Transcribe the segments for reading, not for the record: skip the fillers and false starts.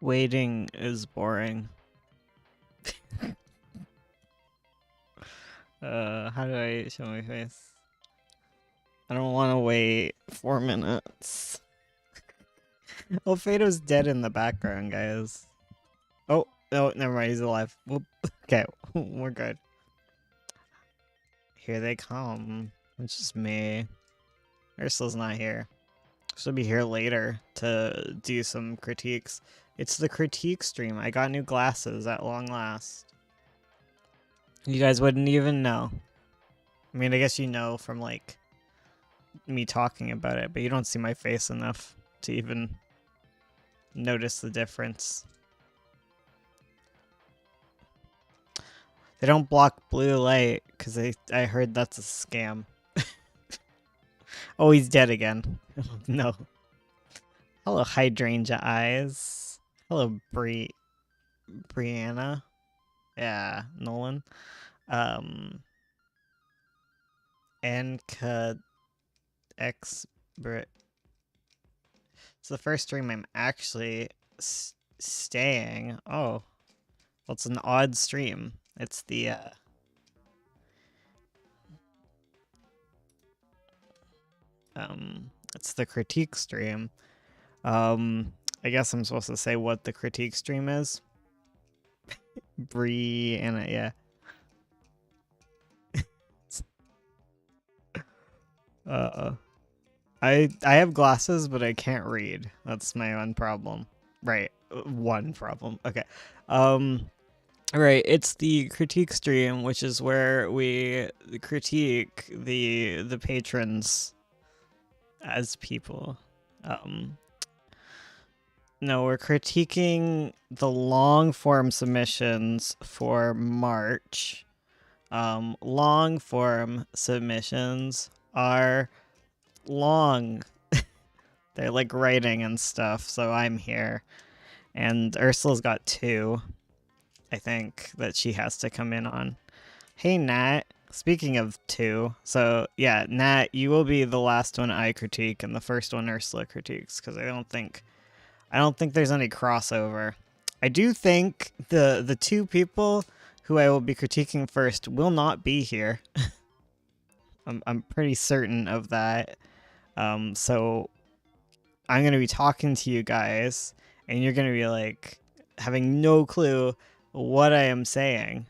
Waiting is boring. How do I show my face? I don't want to wait 4 minutes. Oh, Fado's dead in the background, guys. Oh, no, never mind, he's alive. Whoop. Okay, we're good. Here they come. It's just me. Ursula's not here. She'll be here later to do some critiques. It's the critique stream. I got new glasses at long last. You guys wouldn't even know. I mean, I guess you know from, like, me talking about it, but you don't see my face enough to even notice the difference. They don't block blue light, because I heard that's a scam. Oh, he's dead again. No. Hello, Hydrangea Eyes. Hello, Brianna. Yeah, Nolan. Anka X Brit. It's the first stream I'm actually staying. Oh, well, it's an odd stream. It's the it's the critique stream. I guess I'm supposed to say what the critique stream is. Brianna, yeah. I have glasses, but I can't read. That's my one problem. Right, one problem. Okay. Right, it's the critique stream, which is where we critique the patrons as people. No, we're critiquing the long form submissions for March. Long form submissions are long. They're like writing and stuff, so I'm here. And Ursula's got 2, I think, that she has to come in on. Hey, Nat. Speaking of 2, so yeah, Nat, you will be the last one I critique and the first one Ursula critiques, because I don't think there's any crossover. I do think the 2 people who I will be critiquing first will not be here. I'm pretty certain of that. So I'm going to be talking to you guys, and you're going to be like having no clue what I am saying.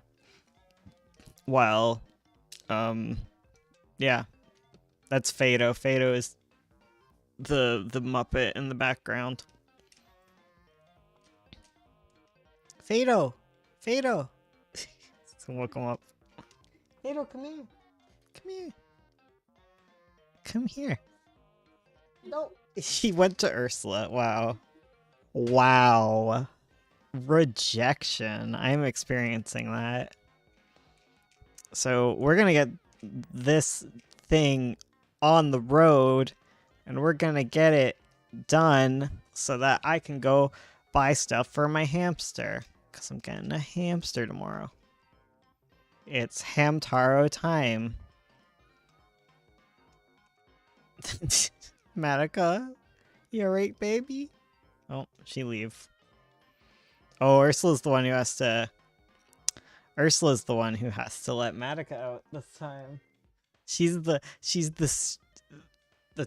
Well, yeah, that's Fado. Fado is the Muppet in the background. Fado! Fado! Someone come up. Fado, come here. Come here. Come here. No. He went to Ursula. Wow. Wow. Rejection. I'm experiencing that. So we're gonna get this thing on the road and we're gonna get it done so that I can go buy stuff for my hamster. Because I'm getting a hamster tomorrow. It's Hamtaro time. Madoka, you alright, baby? Oh, she leave. Oh, Ursula's the one who has to... Ursula's the one who has to let Madoka out this time. She's the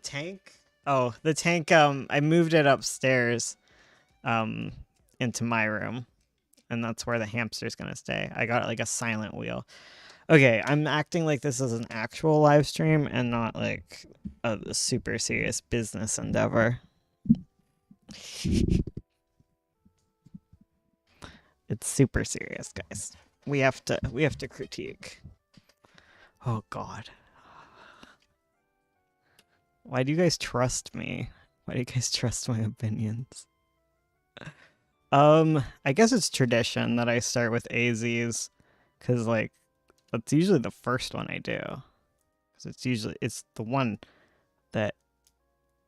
tank? Oh, the tank, I moved it upstairs, into my room. And that's where the hamster's gonna stay. I got like a silent wheel. Okay, I'm acting like this is an actual live stream and not like a super serious business endeavor. It's super serious, guys. We have to critique. Oh god. Why do you guys trust me? Why do you guys trust my opinions? I guess it's tradition that I start with AZs, cause like that's usually the first one I do. Cause it's the one that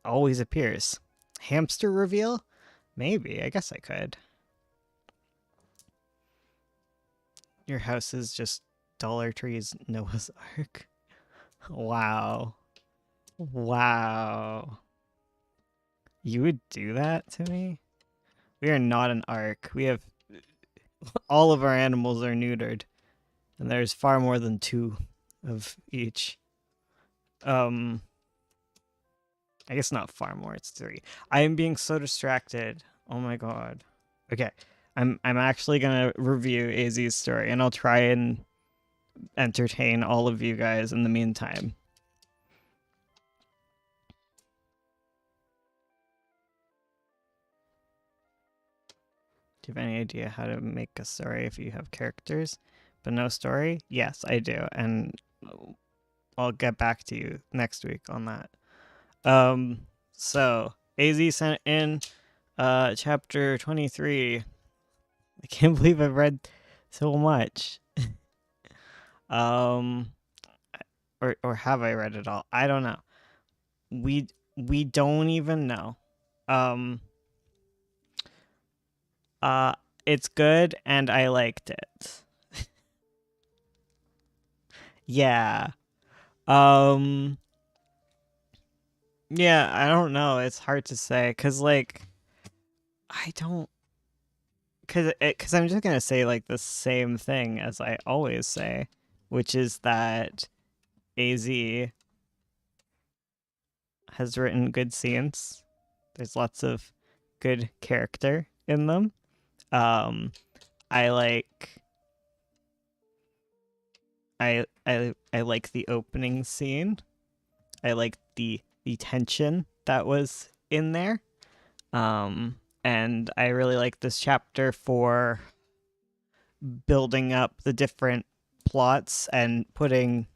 always appears. Hamster reveal? Maybe. I guess I could. Your house is just Dollar Tree's Noah's Ark. Wow. Wow. You would do that to me? We are not an ark. We have all of our animals are neutered. And there's far more than 2 of each. I guess not far more, it's 3. I am being so distracted. Oh my god. Okay. I'm actually gonna review AZ's story and I'll try and entertain all of you guys in the meantime. Do you have any idea how to make a story if you have characters but no story? Yes, I do, and I'll get back to you next week on that. So AZ sent in chapter 23. I can't believe I've read so much. Or have I read it all? I don't know. We don't even know. Um it's good and I liked it. Yeah. Um yeah, I don't know. It's hard to say cuz like I don't cuz I'm just going to say like the same thing as I always say, which is that AZ has written good scenes. There's lots of good character in them. Um I like I like the opening scene. I like the tension that was in there. And I really like this chapter for building up the different plots and putting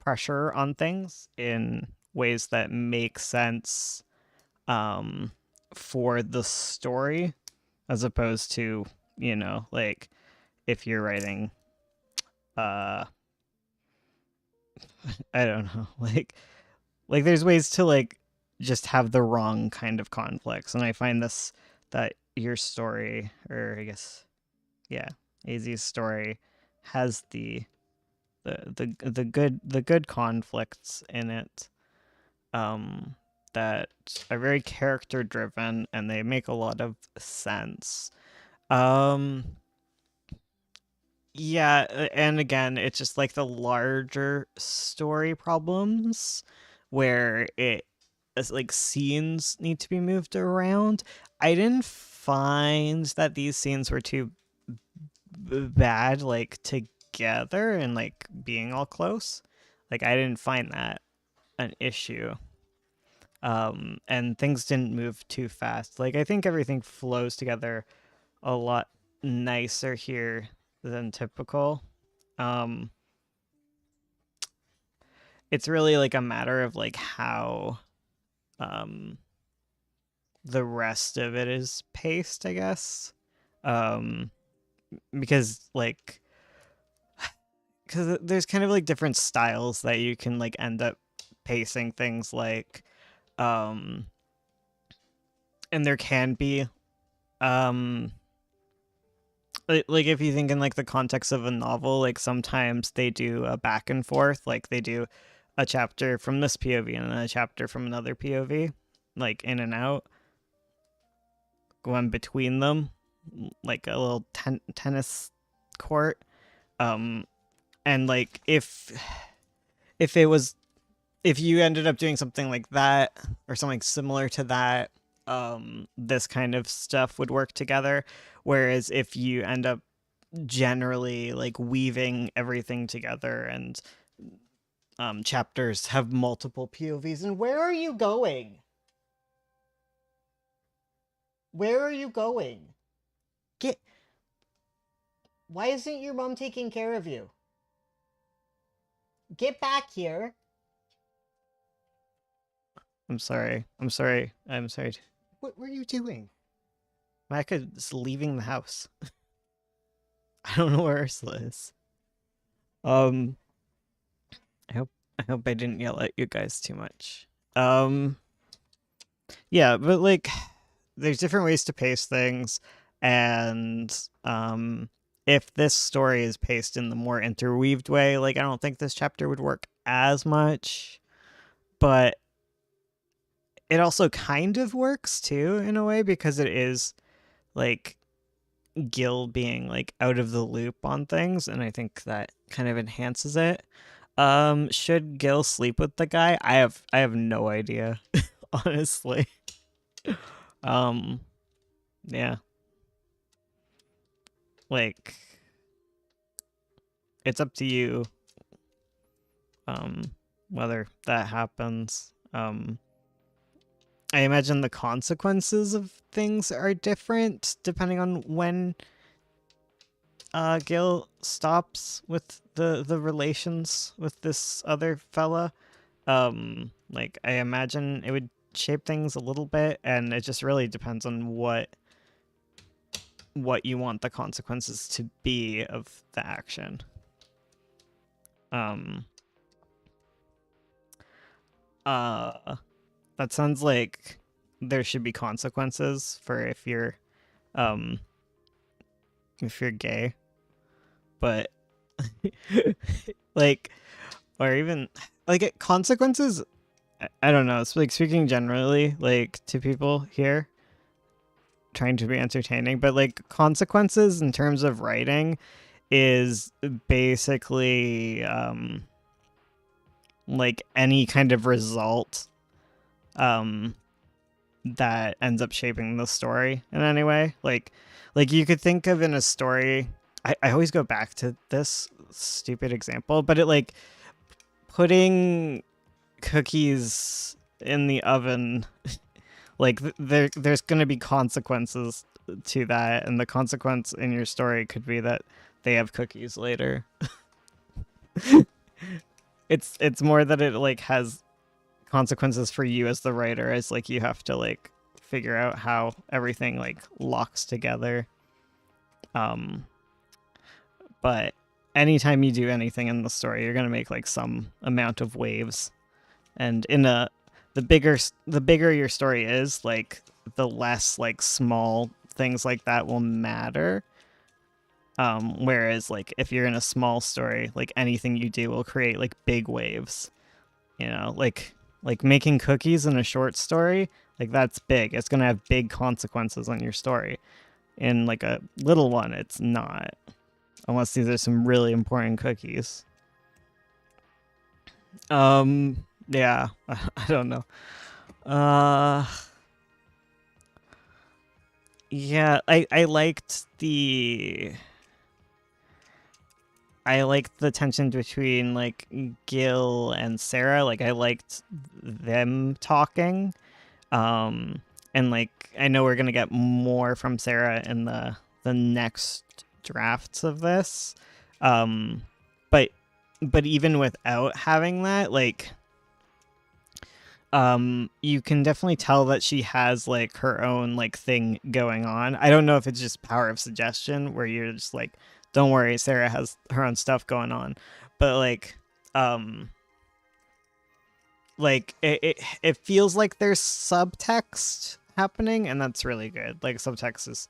pressure on things in ways that make sense for the story, as opposed to, like if you're writing I don't know, like there's ways to like just have the wrong kind of conflicts, and I find this that your story, or I guess, yeah, AZ's story has the good conflicts in it, that are very character driven and they make a lot of sense. Um yeah, and again, it's just like the larger story problems where it's like scenes need to be moved around. I didn't find that these scenes were too bad, like together and like being all close. Like I didn't find that an issue. And things didn't move too fast. Like I think everything flows together a lot nicer here than typical. Um, it's really like a matter of like how the rest of it is paced, I guess. Um, because like because there's kind of like different styles that you can like end up pacing things like um and there can be um like if you think in like the context of a novel, like sometimes they do a back and forth, like they do a chapter from this POV and then a chapter from another POV, like in and out, going between them, like a little tennis court. Um, and like if it was if you ended up doing something like that or something similar to that, this kind of stuff would work together. Whereas if you end up generally like weaving everything together and chapters have multiple POVs, and where are you going? Where are you going? Get Why isn't your mom taking care of you? Get back here. I'm sorry. I'm sorry. I'm sorry. What were you doing? Micah is leaving the house. I don't know where Ursula is. Um, I hope I didn't yell at you guys too much. Um, yeah, but like, there's different ways to pace things, and if this story is paced in the more interweaved way, like I don't think this chapter would work as much, but it also kind of works too in a way because it is like Gil being like out of the loop on things, and I think that kind of enhances it. Should Gil sleep with the guy? I have no idea, honestly. Um, yeah, like it's up to you. Um, whether that happens. I imagine the consequences of things are different depending on when Gil stops with the relations with this other fella. Like I imagine it would shape things a little bit, and it just really depends on what you want the consequences to be of the action. Um that sounds like there should be consequences for um if you're gay, but like or even like consequences. I don't know. It's like speaking generally, like to people here, trying to be entertaining, but like consequences in terms of writing is basically like any kind of result um that ends up shaping the story in any way. Like you could think of in a story. I always go back to this stupid example, but it like putting cookies in the oven, like there's going to be consequences to that, and the consequence in your story could be that they have cookies later. It's more that it like has consequences for you as the writer, as like you have to like figure out how everything like locks together. um but anytime you do anything in the story, you're going to make like some amount of waves, and in a the bigger your story is, like the less like small things like that will matter. Whereas like if you're in a small story, like anything you do will create like big waves, like making cookies in a short story, like that's big. It's going to have big consequences on your story. In like a little one, it's not, unless these are some really important cookies. Yeah, I don't know. Uh yeah, I liked the tension between like Gil and Sarah. Like I liked them talking. Um and like I know we're going to get more from Sarah in the next drafts of this. Um but even without having that, like you can definitely tell that she has like her own like thing going on. I don't know if it's just power of suggestion where you're just like, don't worry, Sarah has her own stuff going on. But um it feels like there's subtext happening, and that's really good. Like subtext is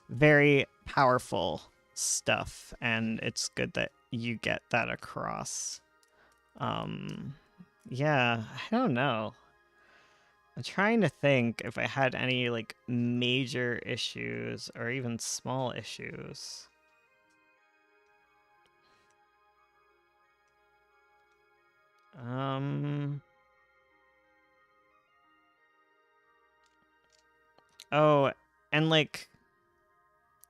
very powerful stuff, and it's good that you get that across. Um yeah, I don't know. I'm trying to think if I had any like major issues or even small issues. Um oh, and like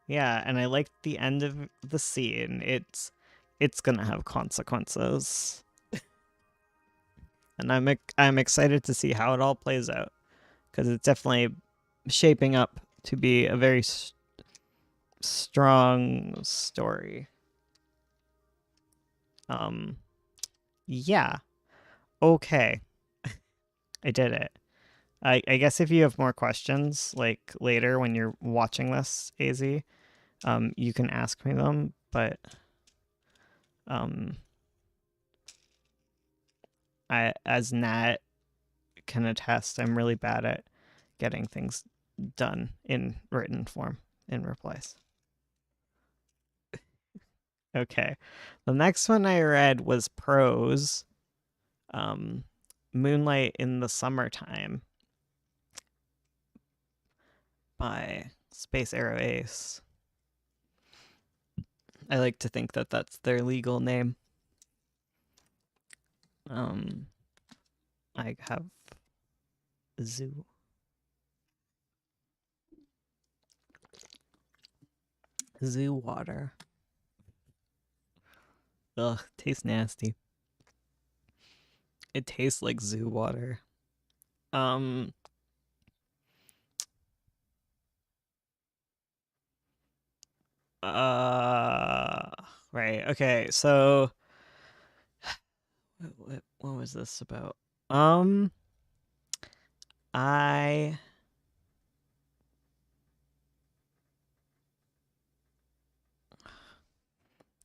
yeah, and I like the end of the scene. It's gonna have consequences, and I'm excited to see how it all plays out because it's definitely shaping up to be a very strong story. Um, yeah, okay, I did it. I guess if you have more questions, like later when you're watching this, AZ, you can ask me them. But um, I, as Nat can attest, I'm really bad at getting things done in written form in replies. Okay, the next one I read was Prose, um, Moonlight in the Summertime by Space Arrow Ace. I like to think that that's their legal name. I have zoo. Zoo water. Ugh, tastes nasty. It tastes like zoo water. Um uh right. Okay. So what was this about? Um I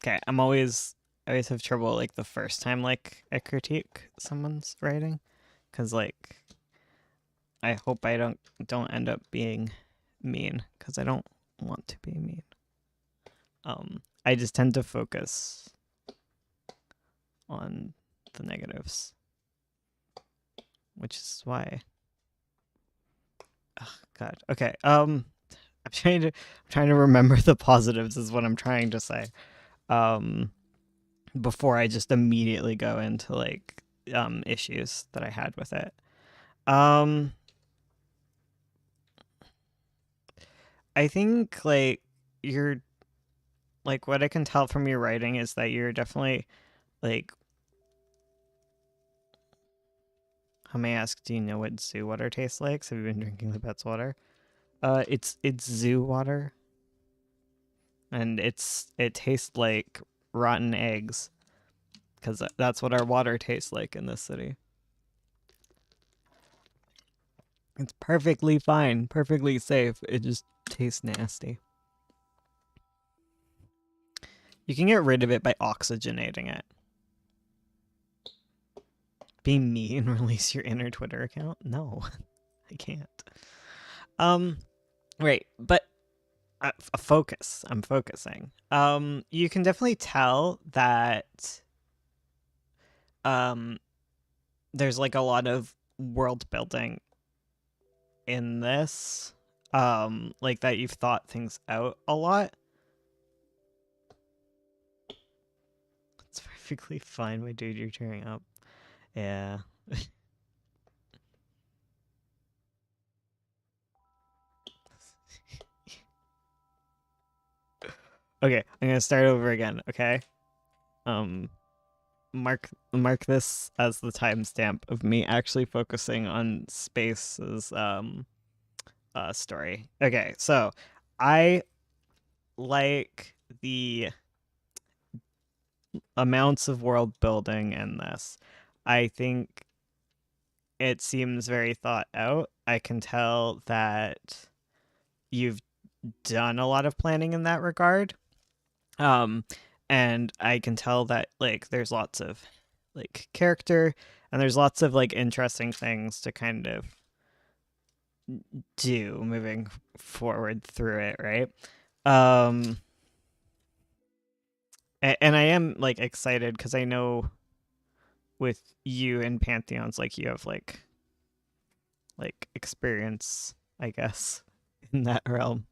okay, I always have trouble like the first time like I critique someone's writing cuz like I hope I don't end up being mean cuz I don't want to be mean. I just tend to focus on the negatives, which is why. Oh, God. Okay. I'm trying to remember the positives is what I'm trying to say. Um, before I just immediately go into like issues that I had with it. Um, I think like you're like what I can tell from your writing is that you're definitely like. How may I ask? Do you know what zoo water tastes like? So have you been drinking the pet's water? It's zoo water, and it tastes like rotten eggs because that's what our water tastes like in this city. It's perfectly fine, perfectly safe. It just tastes nasty. You can get rid of it by oxygenating it. Be me and release your inner Twitter account? No, I can't. Um, right, but focus. I'm focusing. You can definitely tell that um there's like a lot of world building in this. Like that you've thought things out a lot. It's perfectly fine, my dude, you're tearing up. Yeah. Okay, I'm gonna start over again, okay? Um mark this as the timestamp of me actually focusing on Space's story. Okay, so I like the amounts of world building in this. I think it seems very thought out. I can tell that you've done a lot of planning in that regard. Um, and I can tell that like there's lots of like character and there's lots of like interesting things to kind of do moving forward through it, right? Um, and I am like excited because I know with you and pantheons, like you have like experience, I guess, in that realm.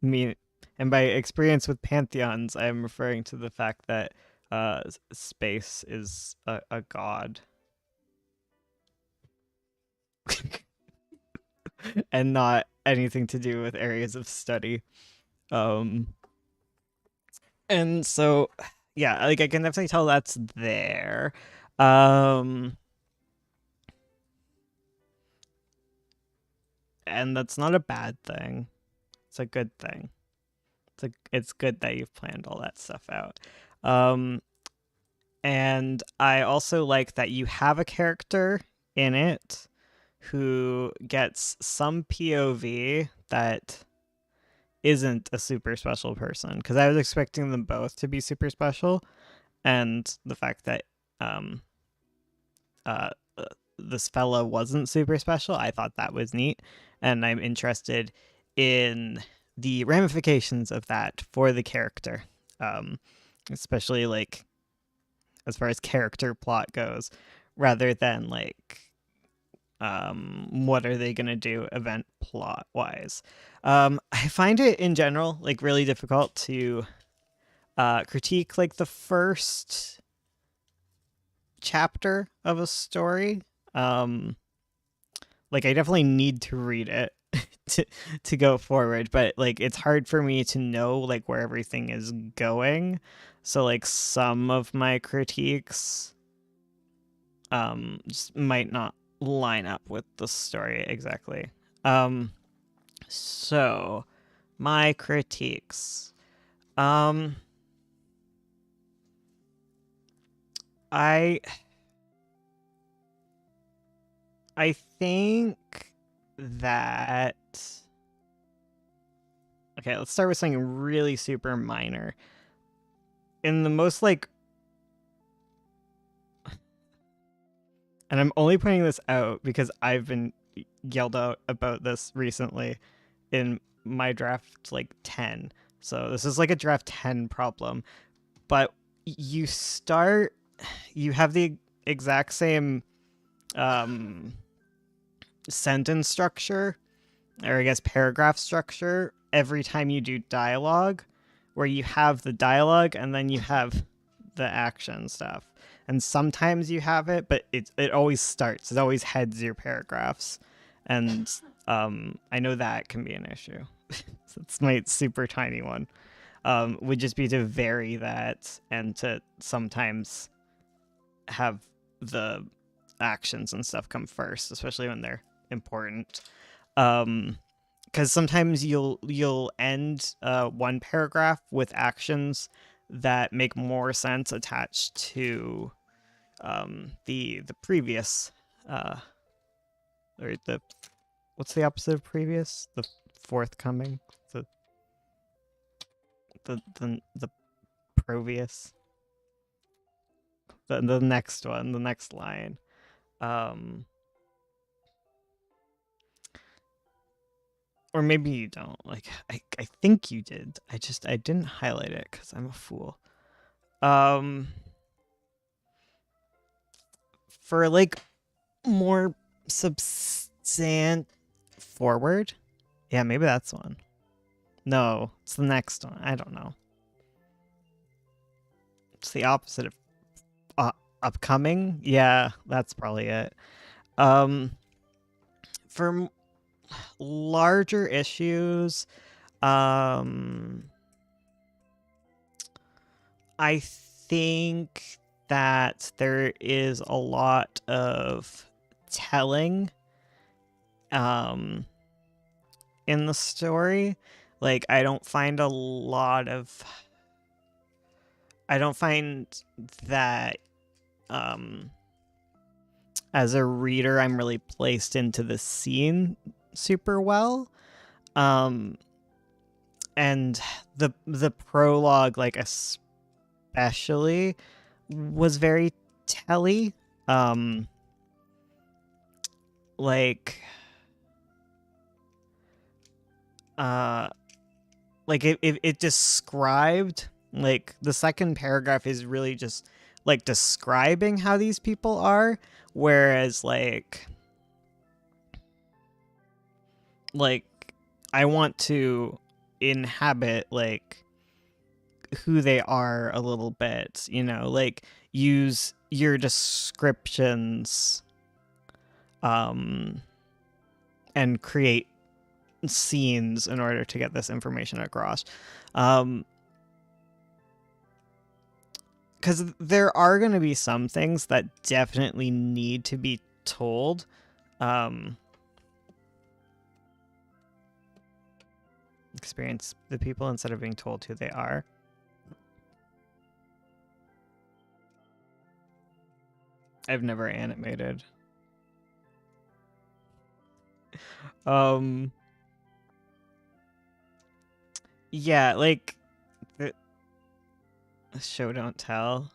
Me, and by experience with pantheons, I'm referring to the fact that space is a god and not anything to do with areas of study. Um, and so, yeah, like I can definitely tell that's there. Um, and that's not a bad thing. It's a good thing. It's good that you've planned all that stuff out. Um, and I also like that you have a character in it who gets some POV that isn't a super special person because I was expecting them both to be super special, and the fact that um uh this fella wasn't super special, I thought that was neat, and I'm interested in the ramifications of that for the character, um, especially like as far as character plot goes, rather than like what are they gonna do event plot wise. I find it in general like really difficult to critique like the first chapter of a story. um like I definitely need to read it to to go forward, but like it's hard for me to know like where everything is going. So like some of my critiques just might not line up with the story exactly. Um so my critiques. Um I I think that okay, let's start with something really super minor. In the most like, and I'm only pointing this out because I've been yelled out about this recently in my draft like 10. So this is like a draft 10 problem. But you start, you have the exact same um, sentence structure, or I guess paragraph structure, every time you do dialogue, where you have the dialogue and then you have the action stuff. And sometimes you have it, but it always starts. It always heads your paragraphs, and I know that can be an issue. So it's my super tiny one. Would just be to vary that and to sometimes have the actions and stuff come first, especially when they're important. Because sometimes you'll end one paragraph with actions that make more sense attached to the previous or the what's the opposite of previous, the forthcoming, the the previous, the next one, the next line. um or maybe you don't, like I think you did, I didn't highlight it because I'm a fool. um for like more substant forward, yeah, maybe that's one. No, it's the next one. I don't know. It's the opposite of uh, upcoming. Yeah, that's probably it. Um, for larger issues, um, I think that there is a lot of telling um in the story. Like I don't find that um as a reader, I'm really placed into the scene super well. Um, and the prologue, like especially, was very telly. Um, like, uh, it described, like, the second paragraph is really just like describing how these people are, whereas like I want to inhabit like who they are a little bit, like use your descriptions um and create scenes in order to get this information across. Um because there are going to be some things that definitely need to be told. Um Experience the people instead of being told who they are. I've never animated. Um yeah, like the show don't tell.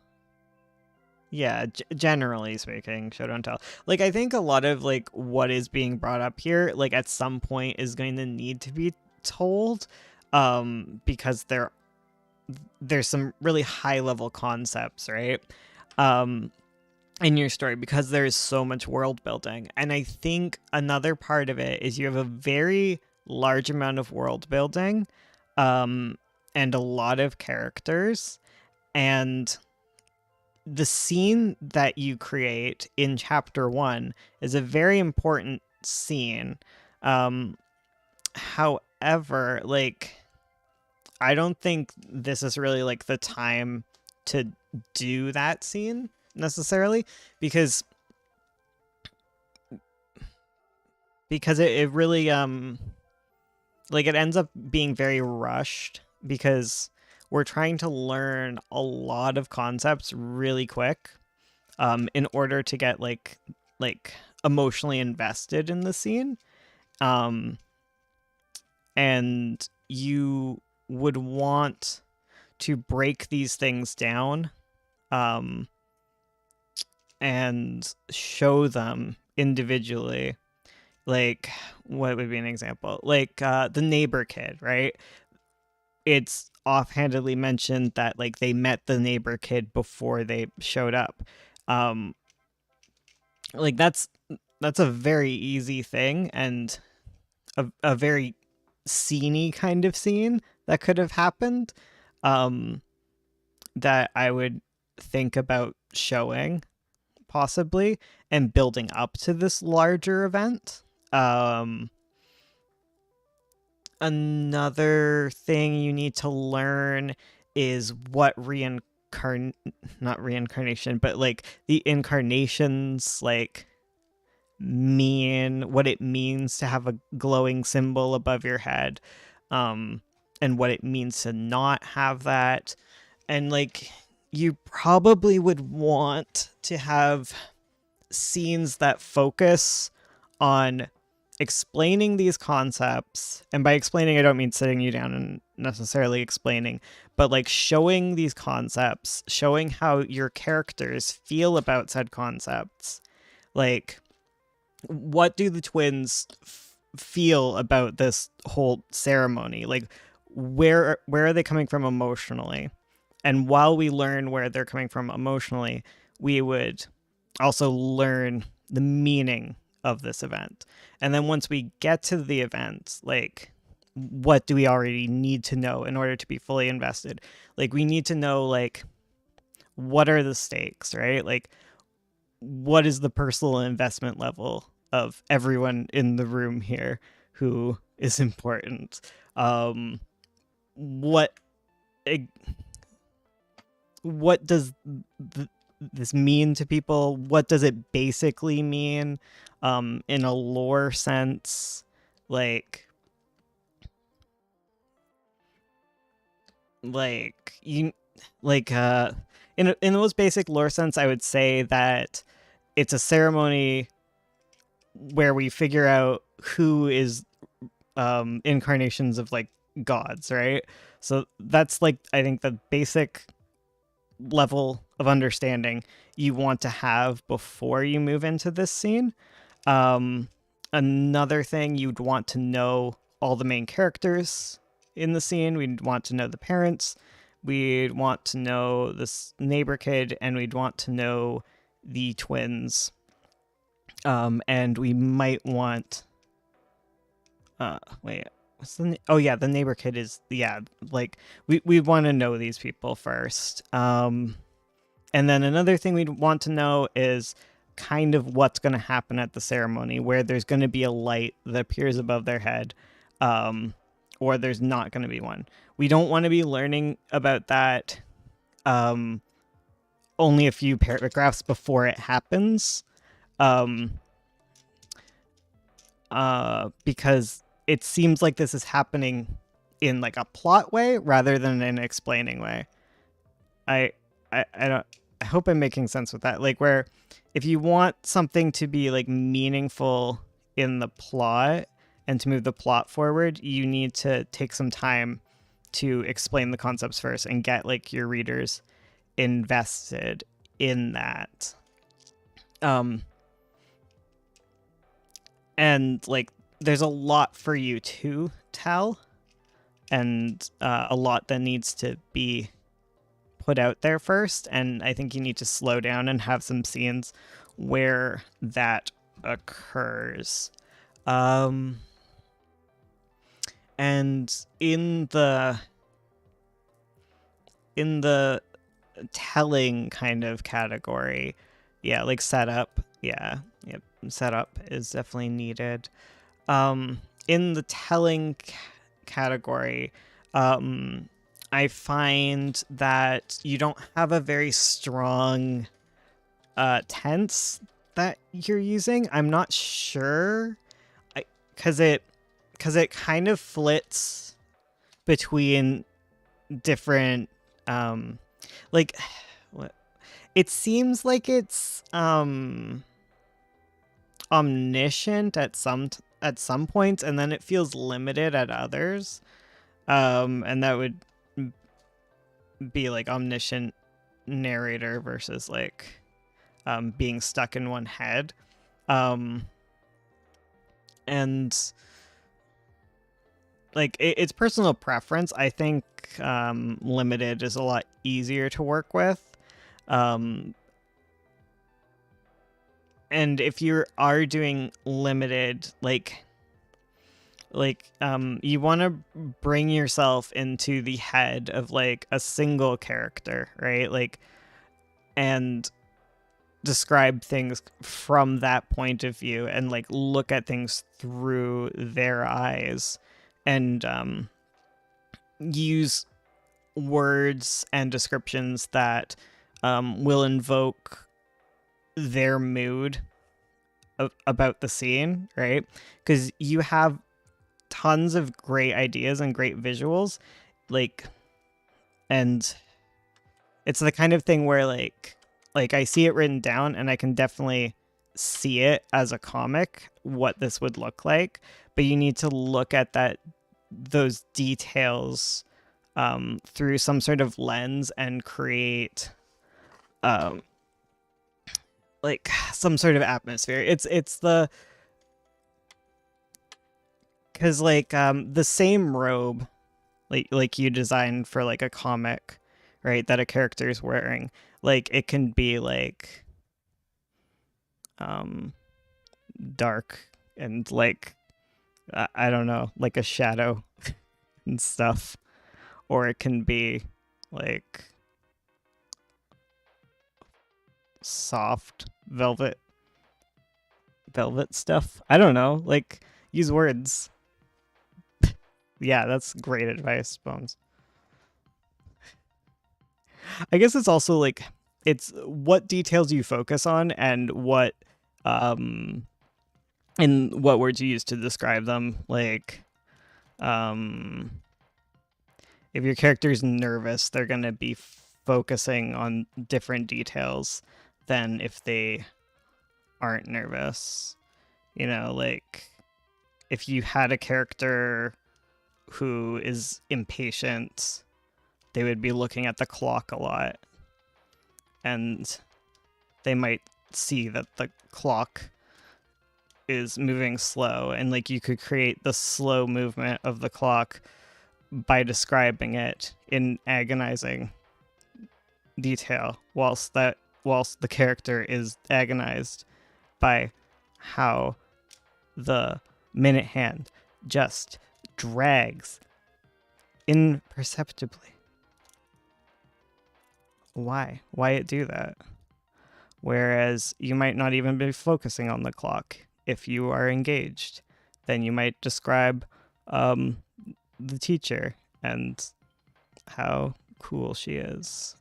Yeah, generally speaking, show don't tell. Like I think a lot of like what is being brought up here, like at some point is going to need to be told, because there's some really high level concepts, right? Um, in your story because there's so much world building. And I think another part of it is you have a very large amount of world building, um, and a lot of characters. And the scene that you create in chapter one is a very important scene. Um, However, like, I don't think this is really like the time to do that scene necessarily because it really like it ends up being very rushed because we're trying to learn a lot of concepts really quick, in order to get like emotionally invested in the scene. um and you would want to break these things down, um and show them individually. Like, what would be an example? Like, the neighbor kid, right? It's offhandedly mentioned that like they met the neighbor kid before they showed up. Um, like that's a very easy thing and a very sceney kind of scene that could have happened. Um, that I would think about showing possibly and building up to this larger event. Um, Another thing you need to learn is what not reincarnation, but like the incarnations like mean, what it means to have a glowing symbol above your head, um and what it means to not have that. And like you probably would want to have scenes that focus on explaining these concepts. And by explaining, I don't mean sitting you down and necessarily explaining, but like showing these concepts, showing how your characters feel about said concepts. Like, what do the twins feel about this whole ceremony? Like, where are they coming from emotionally? And while we learn where they're coming from emotionally, we would also learn the meaning of this event. And then once we get to the event, like, what do we already need to know in order to be fully invested? Like, we need to know, like, what are the stakes, right? Like, what is the personal investment level of everyone in the room here who is important? What what does this mean to people? What does it basically mean, in a lore sense? Like, you, like, in the most basic lore sense, I would say that it's a ceremony where we figure out who is incarnations of like gods, right? So that's like, I think, the basic level of understanding you want to have before you move into this scene. Um, Another thing, you'd want to know all the main characters in the scene. We'd want to know the parents. We'd want to know this neighbor kid, and we'd want to know the twins. And we might want. Wait. What's the? Oh yeah, the neighbor kid is like we want to know these people first. And then another thing we'd want to know is kind of what's going to happen at the ceremony, where there's going to be a light that appears above their head, or there's not going to be one. We don't want to be learning about that only a few paragraphs before it happens, because it seems like this is happening in like a plot way rather than an explaining way. I don't. I hope I'm making sense with that. Like, where if you want something to be like meaningful in the plot and to move the plot forward, you need to take some time to explain the concepts first and get like your readers invested in that. And like, there's a lot for you to tell, and a lot that needs to be put out there first, and I think you need to slow down and have some scenes where that occurs. And in the telling kind of category, like setup, setup is definitely needed. In the telling category, I find that you don't have a very strong tense that you're using. I'm not sure, because it kind of flits between different like what it seems like it's omniscient at some points, and then it feels limited at others, and that would be like omniscient narrator versus like being stuck in one head, and like it's personal preference. I think limited is a lot easier to work with, and if you are doing limited, like you want to bring yourself into the head of like a single character, right? Like, and describe things from that point of view, and like look at things through their eyes, and use words and descriptions that will invoke their mood about the scene, right? Because you have tons of great ideas and great visuals, like, and it's the kind of thing where like I see it written down and I can definitely see it as a comic what this would look like, but you need to look at those details through some sort of lens and create like some sort of atmosphere. It's the because like the same robe like you designed for like a comic, right, that a character is wearing, like it can be like dark and like I don't know, like a shadow and stuff, or it can be like soft velvet stuff. I don't know, like use words. Yeah, that's great advice, Bones. I guess it's also like it's what details you focus on and what and what words you use to describe them. Like if your character's nervous, they're going to be focusing on different details than if they aren't nervous. You know, like if you had a character who is impatient, they would be looking at the clock a lot, and they might see that the clock is moving slow, and like you could create the slow movement of the clock by describing it in agonizing detail, whilst the character is agonized by how the minute hand just drags imperceptibly. Why it do that? Whereas you might not even be focusing on the clock if you are engaged. Then you might describe the teacher and how cool she is.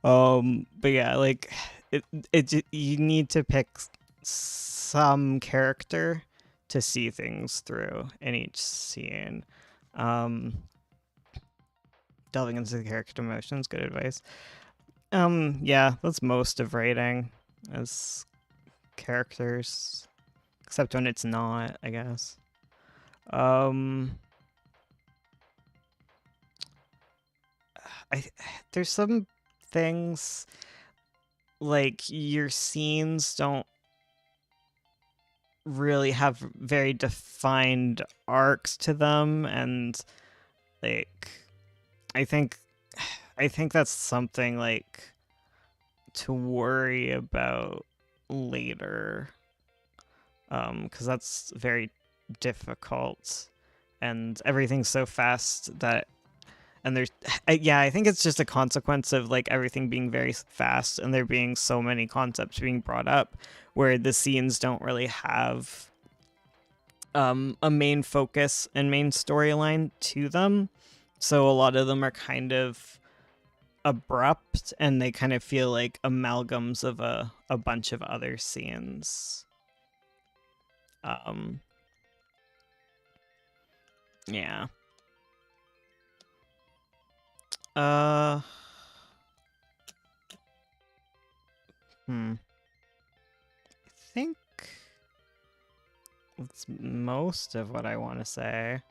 But yeah, like you need to pick some character to see things through in each scene. Delving into the character emotions, good advice. Yeah, that's most of writing as characters, except when it's not, I guess. There's some things like your scenes don't really have very defined arcs to them, and like I think that's something like to worry about later, because that's very difficult, and everything's so fast that, and there's yeah, I think it's just a consequence of like everything being very fast and there being so many concepts being brought up where the scenes don't really have a main focus and main storyline to them, so a lot of them are kind of abrupt and they kind of feel like amalgams of a bunch of other scenes. Yeah. I think that's most of what I want to say.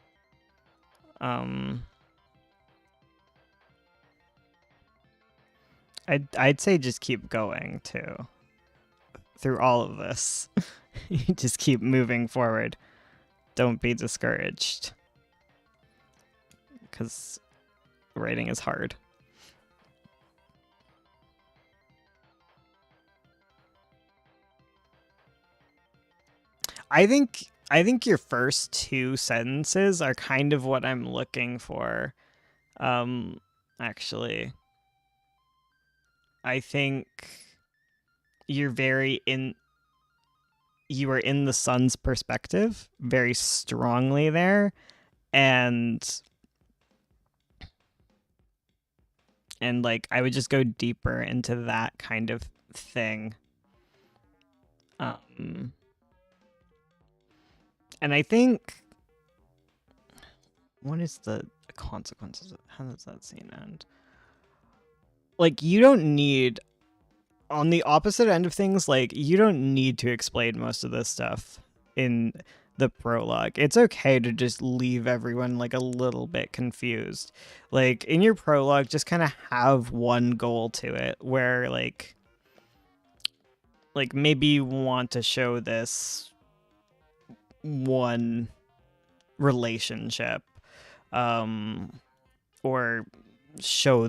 I'd say just keep going too. Through all of this, you just keep moving forward. Don't be discouraged, because writing is hard. I think your first two sentences are kind of what I'm looking for. Actually, I think you are in the son's perspective very strongly there, and like I would just go deeper into that kind of thing. And I think, what is the consequences of, how does that scene end? Like, you don't need, on the opposite end of things, like, you don't need to explain most of this stuff in the prologue. It's okay to just leave everyone like a little bit confused. Like, in your prologue, just kind of have one goal to it, where like maybe you want to show this one relationship, or show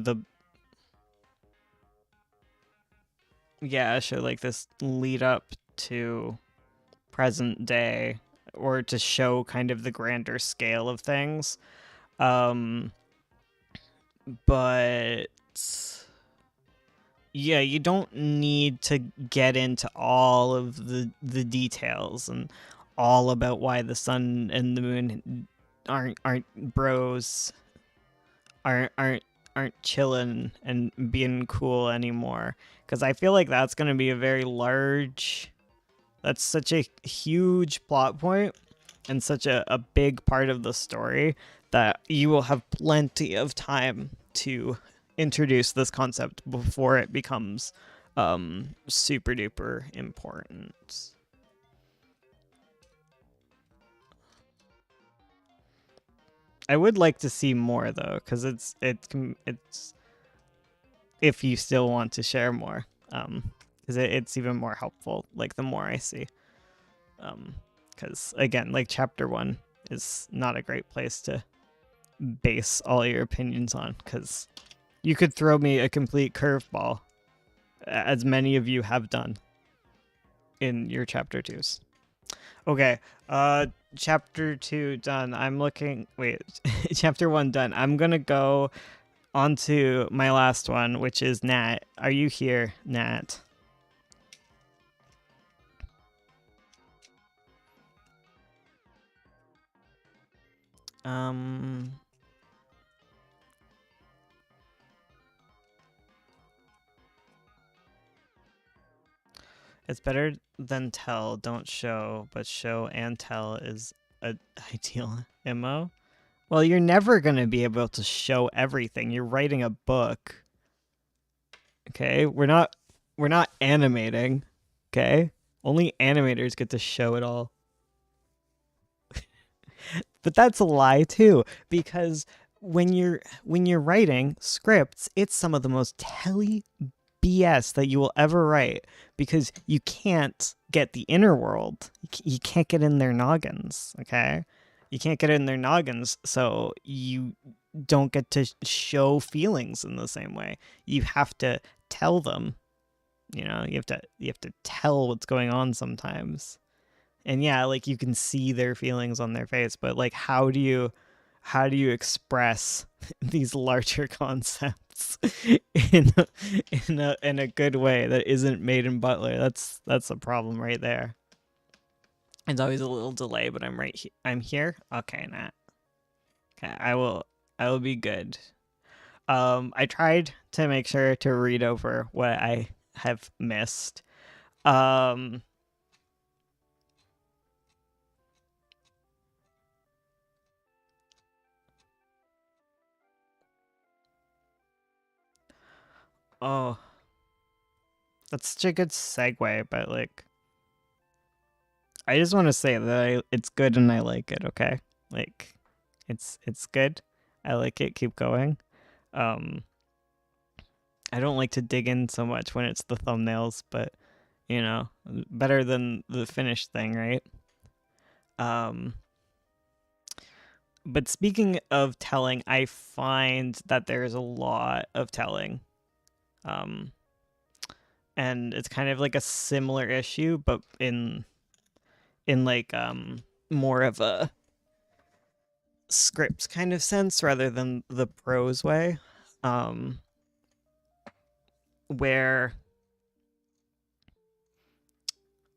show like this lead up to present day, or to show kind of the grander scale of things. But yeah, you don't need to get into all of the details and all about why the sun and the moon aren't bros, aren't chilling and being cool anymore, because I feel like that's going to be a very large, that's such a huge plot point and such a big part of the story that you will have plenty of time to introduce this concept before it becomes super duper important. I would like to see more though, because it's if you still want to share more, because it's even more helpful. Like the more I see, because again, like chapter 1 is not a great place to base all your opinions on, because you could throw me a complete curveball, as many of you have done in your chapter 2s. Okay, chapter 2 done. I'm looking. Wait, chapter 1 done. I'm gonna go on to my last one, which is Nat. Are you here, Nat? Um, it's better than tell, don't show, but show and tell is a ideal MO. Well, you're never going to be able to show everything. You're writing a book. Okay? We're not animating. Okay? Only animators get to show it all. But that's a lie too, because when you're writing scripts, it's some of the most telly BS that you will ever write, because you can't get the inner world. You can't get in their noggins, okay? You can't get in their noggins, so you don't get to show feelings in the same way. You have to tell them, you have to tell what's going on sometimes. And yeah, like you can see their feelings on their face, but like how do you express these larger concepts in a good way that isn't made in Butler? That's a problem right there. It's always a little delay, but I'm here. Okay, Nat. Okay, I will be good. I tried to make sure to read over what I have missed. Um, oh, that's such a good segue, but like I just want to say that it's good and I like it, okay? Like it's good. I like it. Keep going. Um I don't like to dig in so much when it's the thumbnails, but better than the finished thing, right? Um but speaking of telling, I find that there's a lot of telling. Um and it's kind of like a similar issue, but in like more of a scripts kind of sense rather than the prose way, um where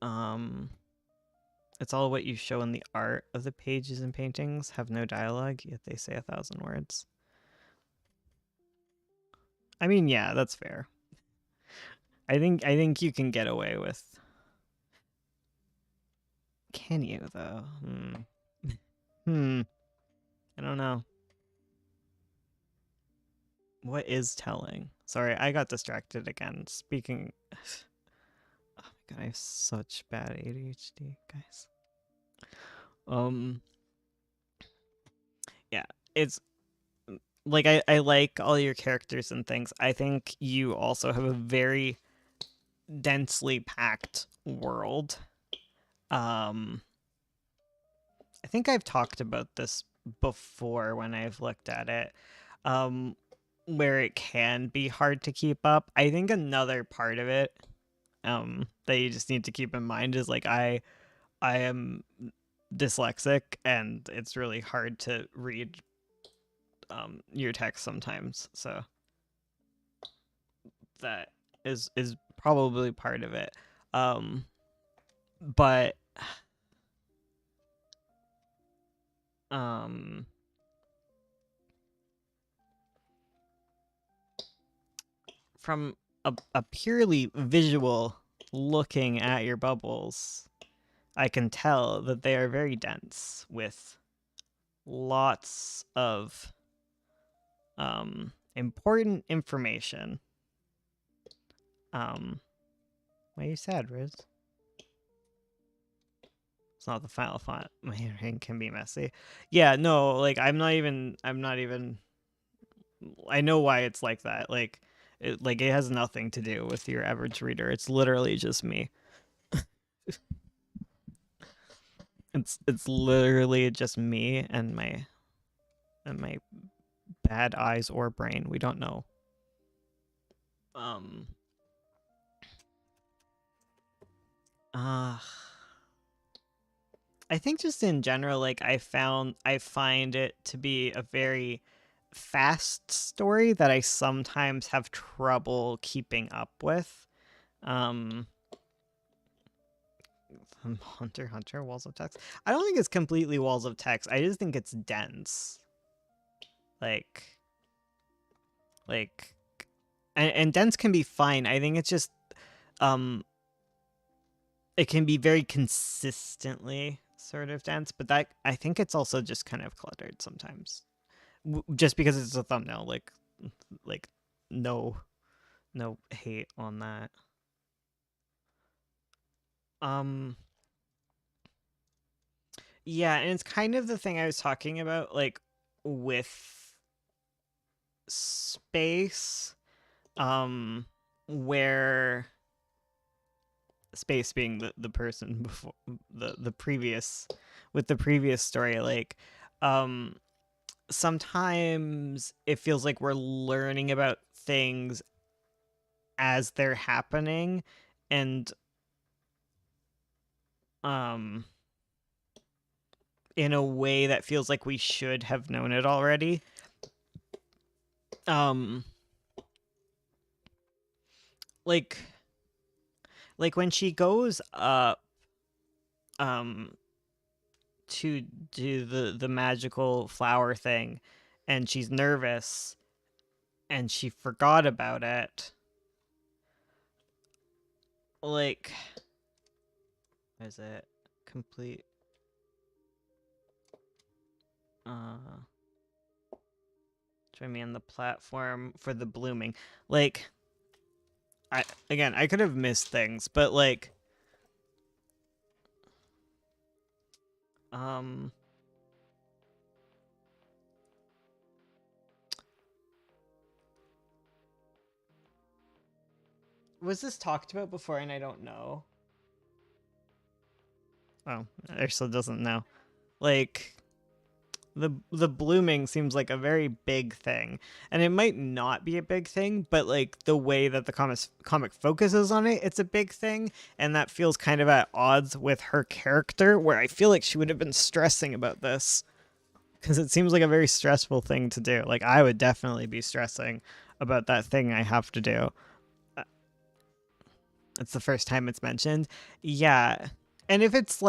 um it's all what you show in the art of the pages and paintings have no dialogue, yet they say 1,000 words. I mean, yeah, that's fair. I think you can get away with. Can you though? Hmm. I don't know. What is telling? Sorry, I got distracted again. Speaking. Oh my god, I have such bad ADHD, guys. Um. Yeah, it's like I like all your characters and things. I think you also have a very densely packed world. Um, I think I've talked about this before when I've looked at it, where it can be hard to keep up. I think another part of it, that you just need to keep in mind is like I am dyslexic and it's really hard to read your text sometimes. So that is probably part of it. Um, but um from a purely visual looking at your bubbles, I can tell that they are very dense with lots of important information. Why are you sad, Riz? It's not the final font. My handwriting can be messy. Yeah, no, like I'm not even I know why it's like that. It has nothing to do with your average reader. It's literally just me. It's literally just me and my bad eyes or brain. We don't know. Um uh I think just in general, like I find it to be a very fast story that I sometimes have trouble keeping up with. Um Hunter x Hunter Walls of Text. I don't think it's completely walls of text. I just think it's dense. Like like and dense can be fine. I think it's just um it can be very consistently sort of dense, but that I think it's also just kind of cluttered sometimes. Just because it's a thumbnail, like no no hate on that. Um yeah, and it's kind of the thing I was talking about, like with space, where space being the person before the previous with the previous story, like um sometimes it feels like we're learning about things as they're happening, and um in a way that feels like we should have known it already. um like like when she goes up um to do the magical flower thing, and she's nervous and she forgot about it. Like, is it complete? uh Join me on the platform for the blooming. Like, I could have missed things, but like um was this talked about before and I don't know? Oh, Ursula doesn't know. Like, the blooming seems like a very big thing, and it might not be a big thing, but like the way that the comic focuses on it, it's a big thing, and that feels kind of at odds with her character, where I feel like she would have been stressing about this, because it seems like a very stressful thing to do. Like, I would definitely be stressing about that thing I have to do. Uh, it's the first time it's mentioned. Yeah. And if it's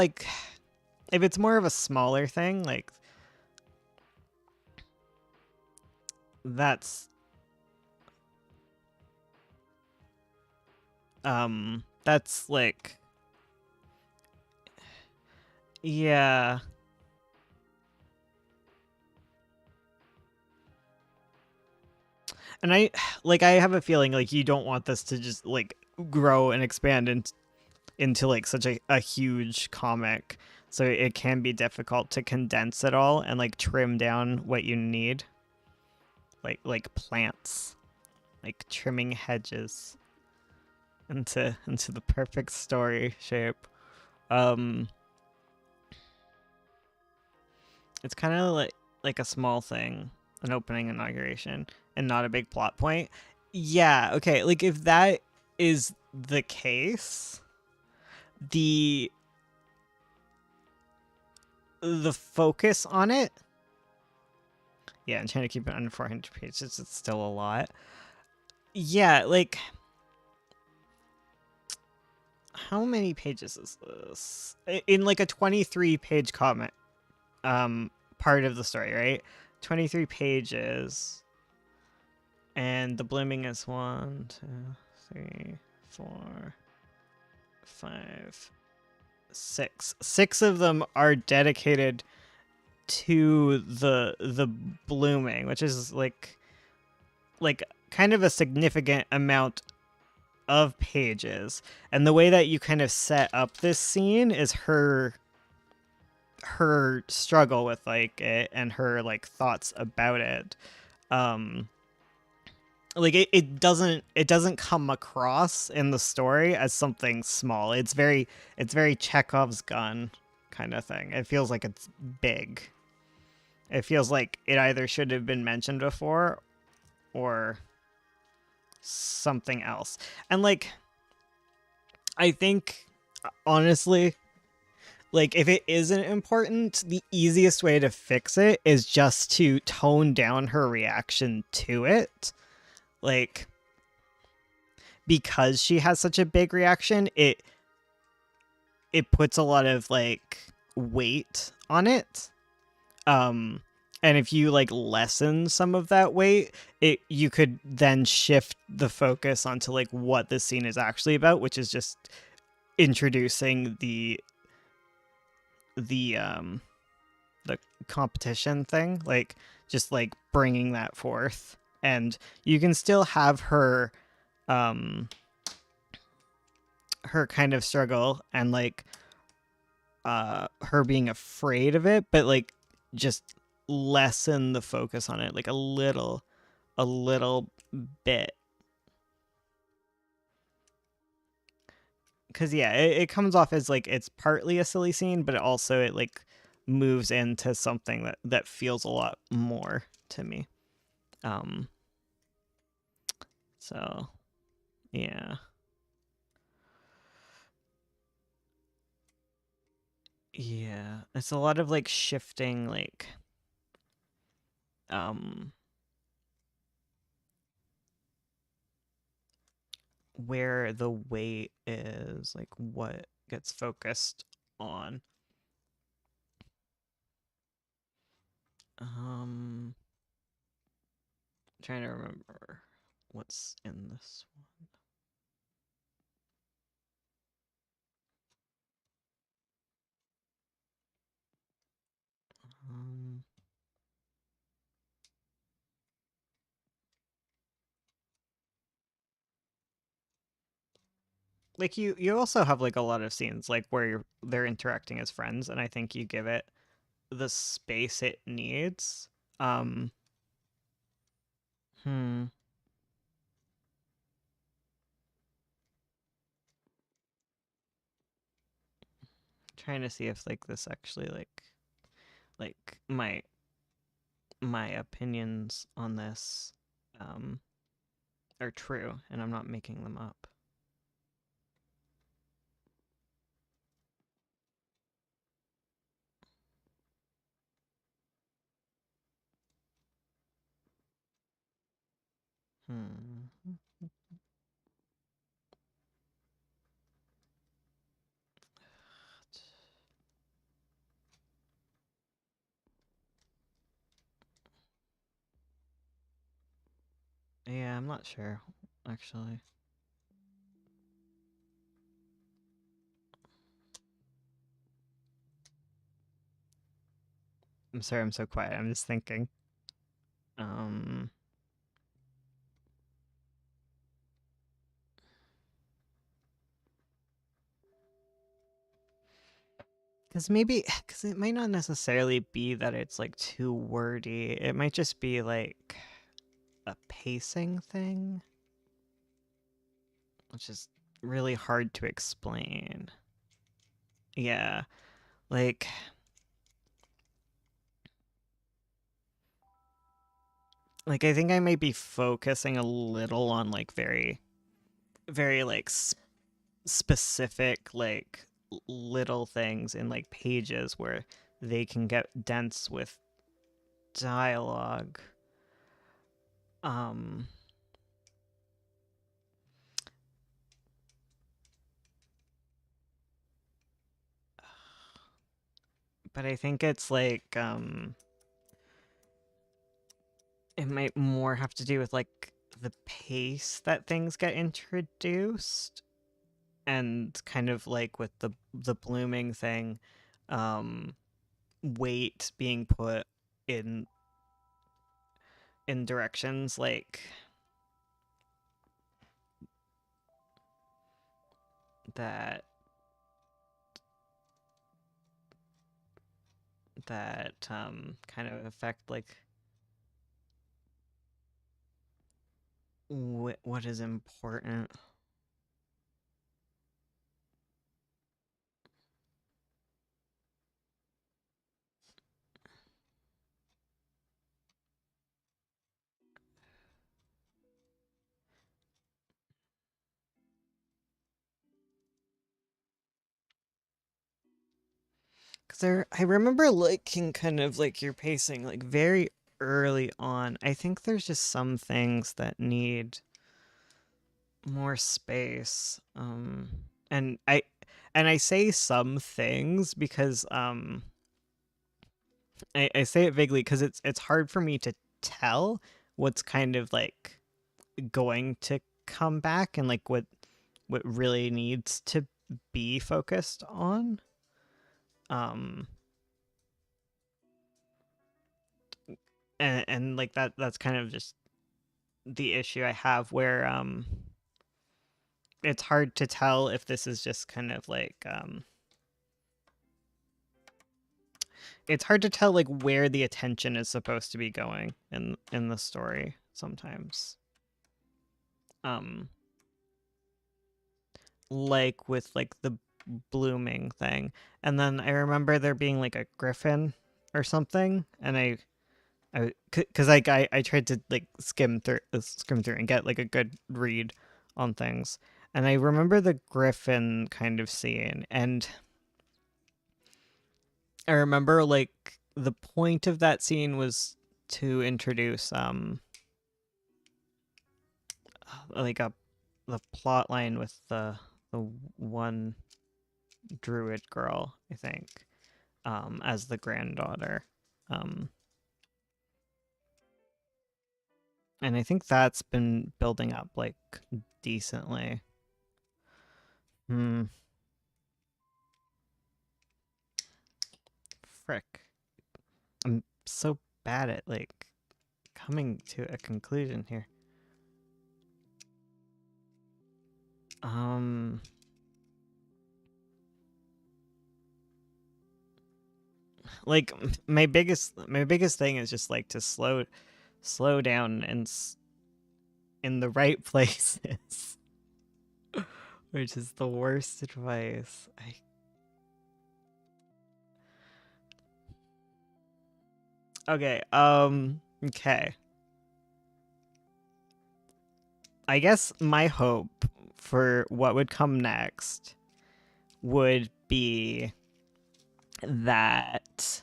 more of a smaller thing, like that's that's like, yeah. And I have a feeling like you don't want this to just like grow and expand into like such a huge comic. So it can be difficult to condense it all and like trim down what you need. Like plants, like trimming hedges into the perfect story shape. Um it's kind of like a small thing, an opening inauguration, and not a big plot point. Yeah, okay. Like, if that is the case, the the focus on it. Yeah, I'm trying to keep it under 400 pages. It's still a lot. Yeah, like, how many pages is this? In like a 23 page comic, part of the story, right? 23 pages. And the blooming is 1, 2, 3, 4, 5, 6. 6 of them are dedicated to the blooming, which is like kind of a significant amount of pages. And the way that you kind of set up this scene is her struggle with like it and her like thoughts about it. Um like it doesn't come across in the story as something small. It's very Chekhov's gun kind of thing. It feels like it's big. It feels like it either should have been mentioned before or something else. And like I think honestly, like if it isn't important, the easiest way to fix it is just to tone down her reaction to it. Like because she has such a big reaction, it puts a lot of like weight on it. Um and if you like lessen some of that weight, it you could then shift the focus onto like what the scene is actually about, which is just introducing the the competition thing, like just like bringing that forth. And you can still have um her kind of struggle and like her being afraid of it, but like just lessen the focus on it like a little bit. Because yeah, it comes off as like it's partly a silly scene, but also it like moves into something that feels a lot more to me. um so yeah. Yeah, it's a lot of like shifting like um where the weight is, like what gets focused on. um Trying to remember what's in this one. Like you also have like a lot of scenes like where they're interacting as friends, and I think you give it the space it needs. um hmm Trying to see if like this actually like my opinions on this um are true and I'm not making them up. Hmm. Yeah, I'm not sure actually. I'm sorry I'm so quiet. I'm just thinking. Um because it might not necessarily be that it's like too wordy. It might just be like a pacing thing, which is really hard to explain. Yeah, like I think I might be focusing a little on like very like specific like little things in like pages where they can get dense with dialogue. um but I think it's like it might more have to do with like the pace that things get introduced, and kind of like with the blooming thing, um weight being put in directions like that kind of affect like what is important. Because I remember liking kind of like your pacing, like very early on. I think there's just some things that need more space. And I say some things because I say it vaguely because it's hard for me to tell what's kind of like going to come back and like what really needs to be focused on. Um, and like that's kind of just the issue I have where it's hard to tell if this is just kind of like it's hard to tell like where the attention is supposed to be going in the story sometimes. Um like with like the blooming thing. And then I remember there being like a griffin or something and because like I tried to like skim through and get like a good read on things. And I remember the griffin kind of scene and I remember like the point of that scene was to introduce like a the plot line with the one druid girl, I think, as the granddaughter. Um and I think that's been building up like decently. Hmm. Frick. I'm so bad at like coming to a conclusion here. Um like my biggest thing is just like to slow down and in the right places, which is the worst advice. Okay, okay. I guess my hope for what would come next would be that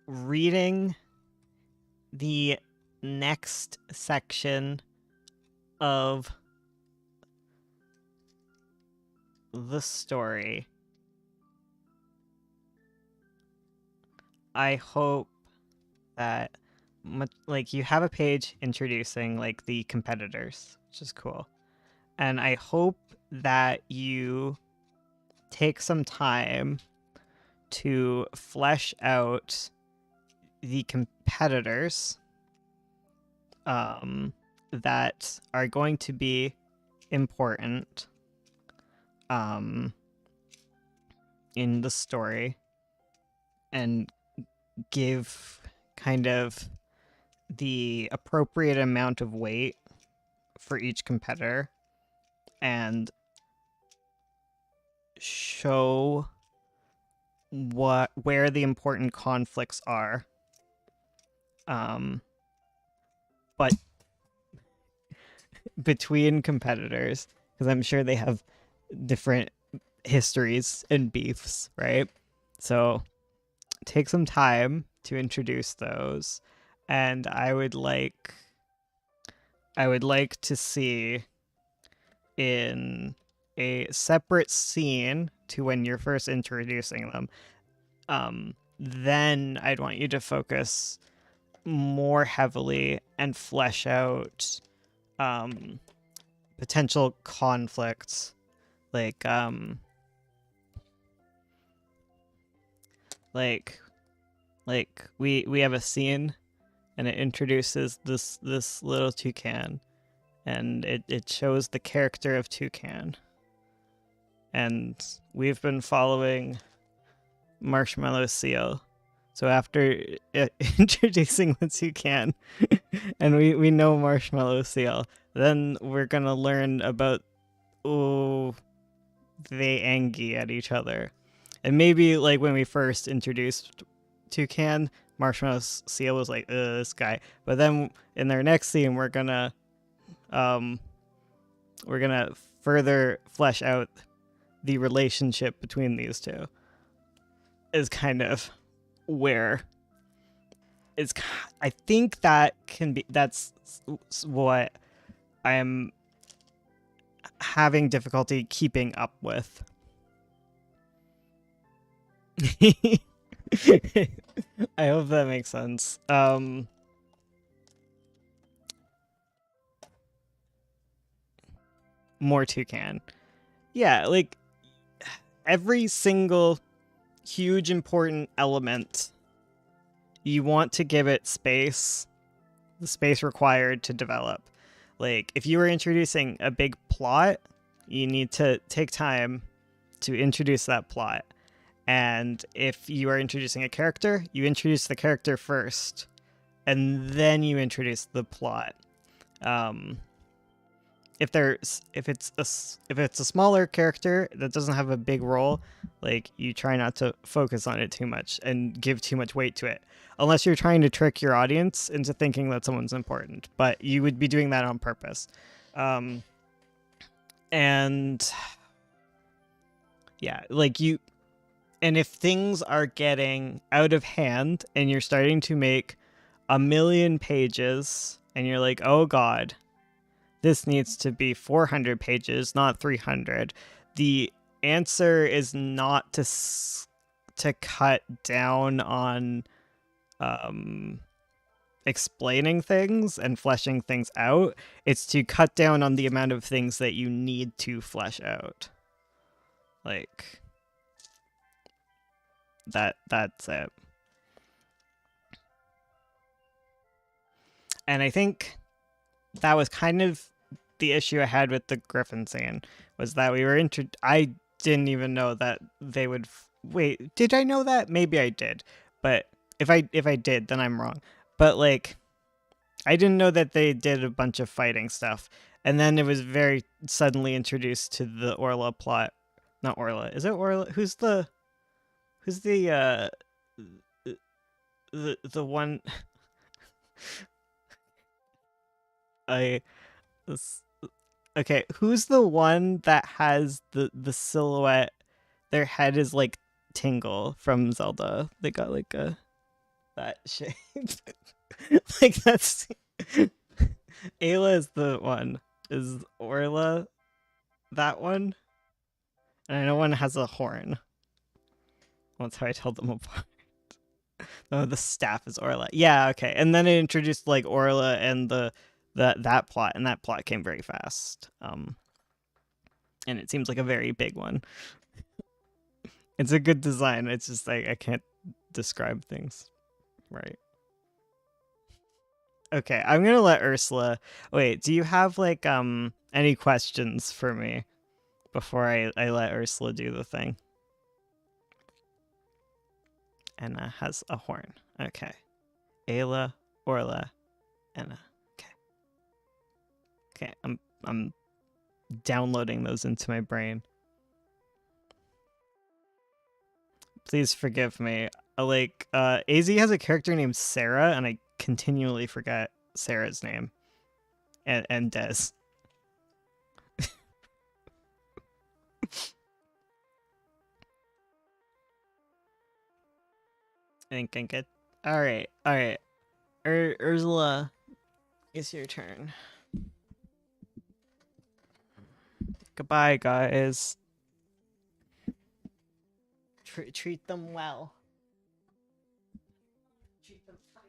reading the next section of the story, I hope that like you have a page introducing like the competitors, which is cool. And I hope that you take some time to flesh out the competitors um, that are going to be important um, in the story and give kind of the appropriate amount of weight for each competitor and show where the important conflicts are, um but between competitors, because I'm sure they have different histories and beefs, right? So take some time to introduce those, and I would like to see in a separate scene to when you're first introducing them. Then I'd want you to focus more heavily and flesh out um, potential conflicts, like like we have a scene and it introduces this little toucan and it shows the character of Toucan. And we've been following Marshmallow Seal. So after introducing the Toucan, and we know Marshmallow Seal, then we're gonna learn about they Angie at each other. And maybe like when we first introduced Toucan, Marshmallow Seal was like, this guy. But then in their next scene, we're gonna further flesh out the relationship between these two. Is kind of where it's. I think that's what I'm having difficulty keeping up with. I hope that makes sense. More Toucan. Yeah, like every single huge important element, you want to give it space, the space required to develop. Like if you were introducing a big plot, you need to take time to introduce that plot. And if you are introducing a character, you introduce the character first, and then you introduce the plot. If it's a smaller character that doesn't have a big role, like you try not to focus on it too much and give too much weight to it, unless you're trying to trick your audience into thinking that someone's important. But you would be doing that on purpose. And yeah, like you. And if things are getting out of hand and you're starting to make 1,000,000 pages and you're like, oh God, this needs to be 400 pages, not 300. The answer is not to cut down on explaining things and fleshing things out. It's to cut down on the amount of things that you need to flesh out. Like... that's it. And I think that was kind of the issue I had with the Griffin scene, was that we were I didn't even know that they would wait, did I know that? Maybe I did. But if I did, then I'm wrong. But like I didn't know that they did a bunch of fighting stuff. And then it was very suddenly introduced to the Orla plot. Not Orla. Is it Orla? Who's the one okay, who's the one that has the silhouette, their head is like Tingle from Zelda, they got like that shape. Like that's Ayla is the one. Is Orla that one? And I know one has a horn. That's how I tell them apart. Oh, the staff is Orla. Yeah, okay. And then it introduced like Orla and that plot, and that plot came very fast. And it seems like a very big one. It's a good design. It's just like I can't describe things right. Okay, I'm gonna let Ursula. Wait, do you have like any questions for me before I let Ursula do the thing? Anna has a horn. Okay. Ayla, Orla, Anna. Okay. Okay, I'm downloading those into my brain. Please forgive me. Like, AZ has a character named Sarah, and I continually forget Sarah's name. And Des. I think it. All right. Ursula, it's your turn. Goodbye, guys. Treat them well. Treat them fine.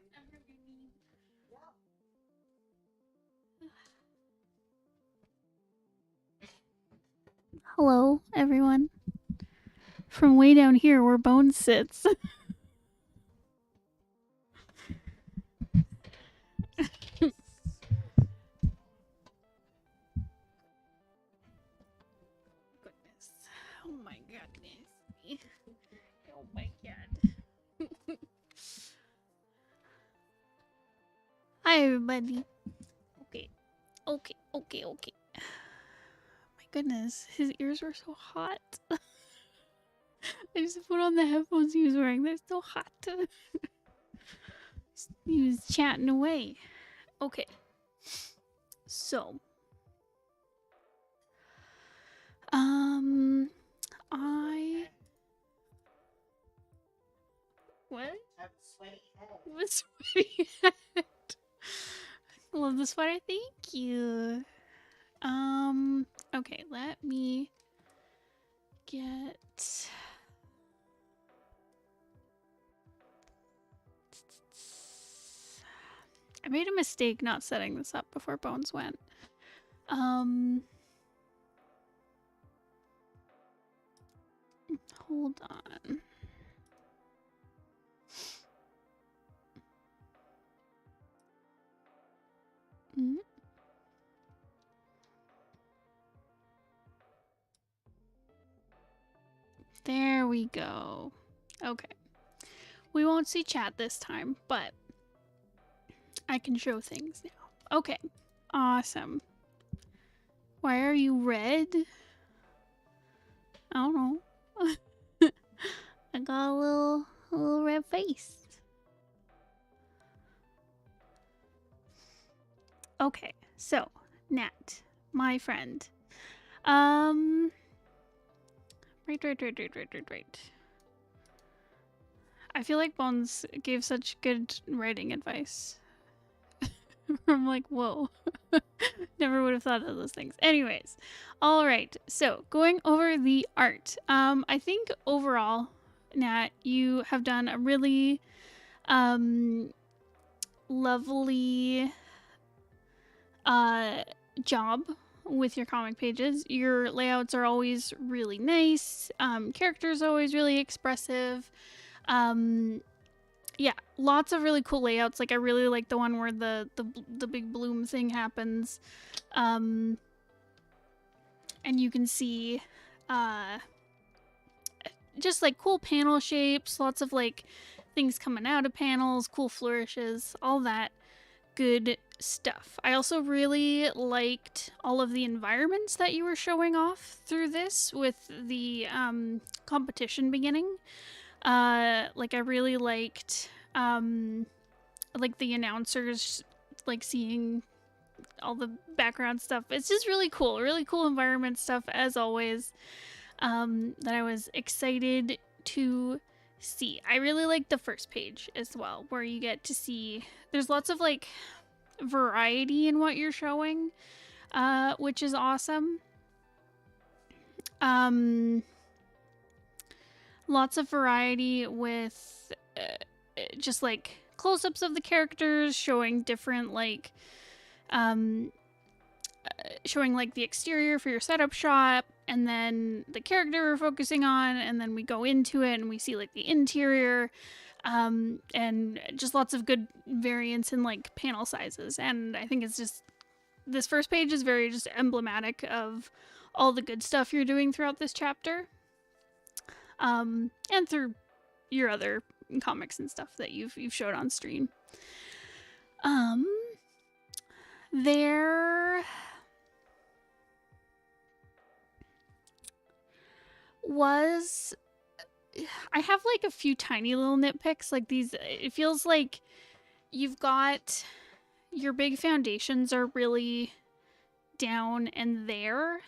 Hello, everyone. From way down here where Bones sits. goodness. Oh my god. Hi, everybody. Okay. My goodness, his ears were so hot. I just put on the headphones he was wearing. They're so hot. He was chatting away. Okay. So, I what? A sweaty head. Love the sweater. Thank you. Okay, let me get. I made a mistake not setting this up before Bones went. Hold on. There we go. Okay. We won't see chat this time, but I can show things now. Okay. Awesome. Why are you red? I don't know. I got a little red face. Okay, so Nat, my friend. Right. I feel like Bones gave such good writing advice. I'm like, whoa. Never would have thought of those things. Anyways, all right. So going over the art. I think overall, Nat, you have done a really lovely job with your comic pages. Your layouts are always really nice. Characters are always really expressive. Yeah, lots of really cool layouts. Like I really like the one where the big bloom thing happens. And you can see just like cool panel shapes, lots of like things coming out of panels, cool flourishes, all that good stuff. I also really liked all of the environments that you were showing off through this with the competition beginning. Like I really liked like the announcers like seeing all the background stuff. It's just really cool environment stuff as always. That I was excited to see. I really like the first page as well, where you get to see there's lots of like variety in what you're showing, which is awesome. Lots of variety with just like close-ups of the characters, showing different like showing like the exterior for your setup shot, and then the character we're focusing on, and then we go into it and we see like the interior, and just lots of good variance in like panel sizes. And I think it's just this first page is very just emblematic of all the good stuff you're doing throughout this chapter, and through your other comics and stuff that you've showed on stream. There was I have like a few tiny little nitpicks like these. It feels like you've got your big foundations are really down and there.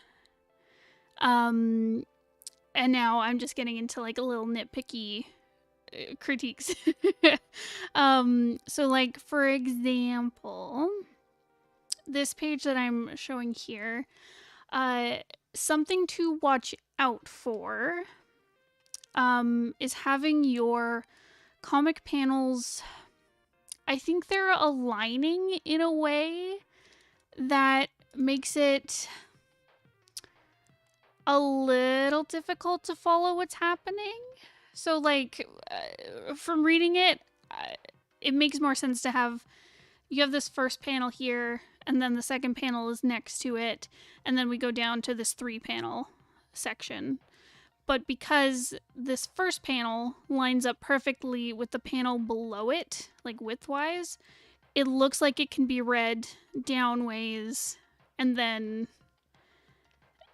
And now I'm just getting into like a little nitpicky critiques. So like for example, this page that I'm showing here, something to watch out for is having your comic panels, I think they're aligning in a way that makes it a little difficult to follow what's happening. So like from reading it, it makes more sense to have, you have this first panel here, and then the second panel is next to it, and then we go down to this 3-panel section. but because this first panel lines up perfectly with the panel below it, like widthwise, it looks like it can be read downways, and then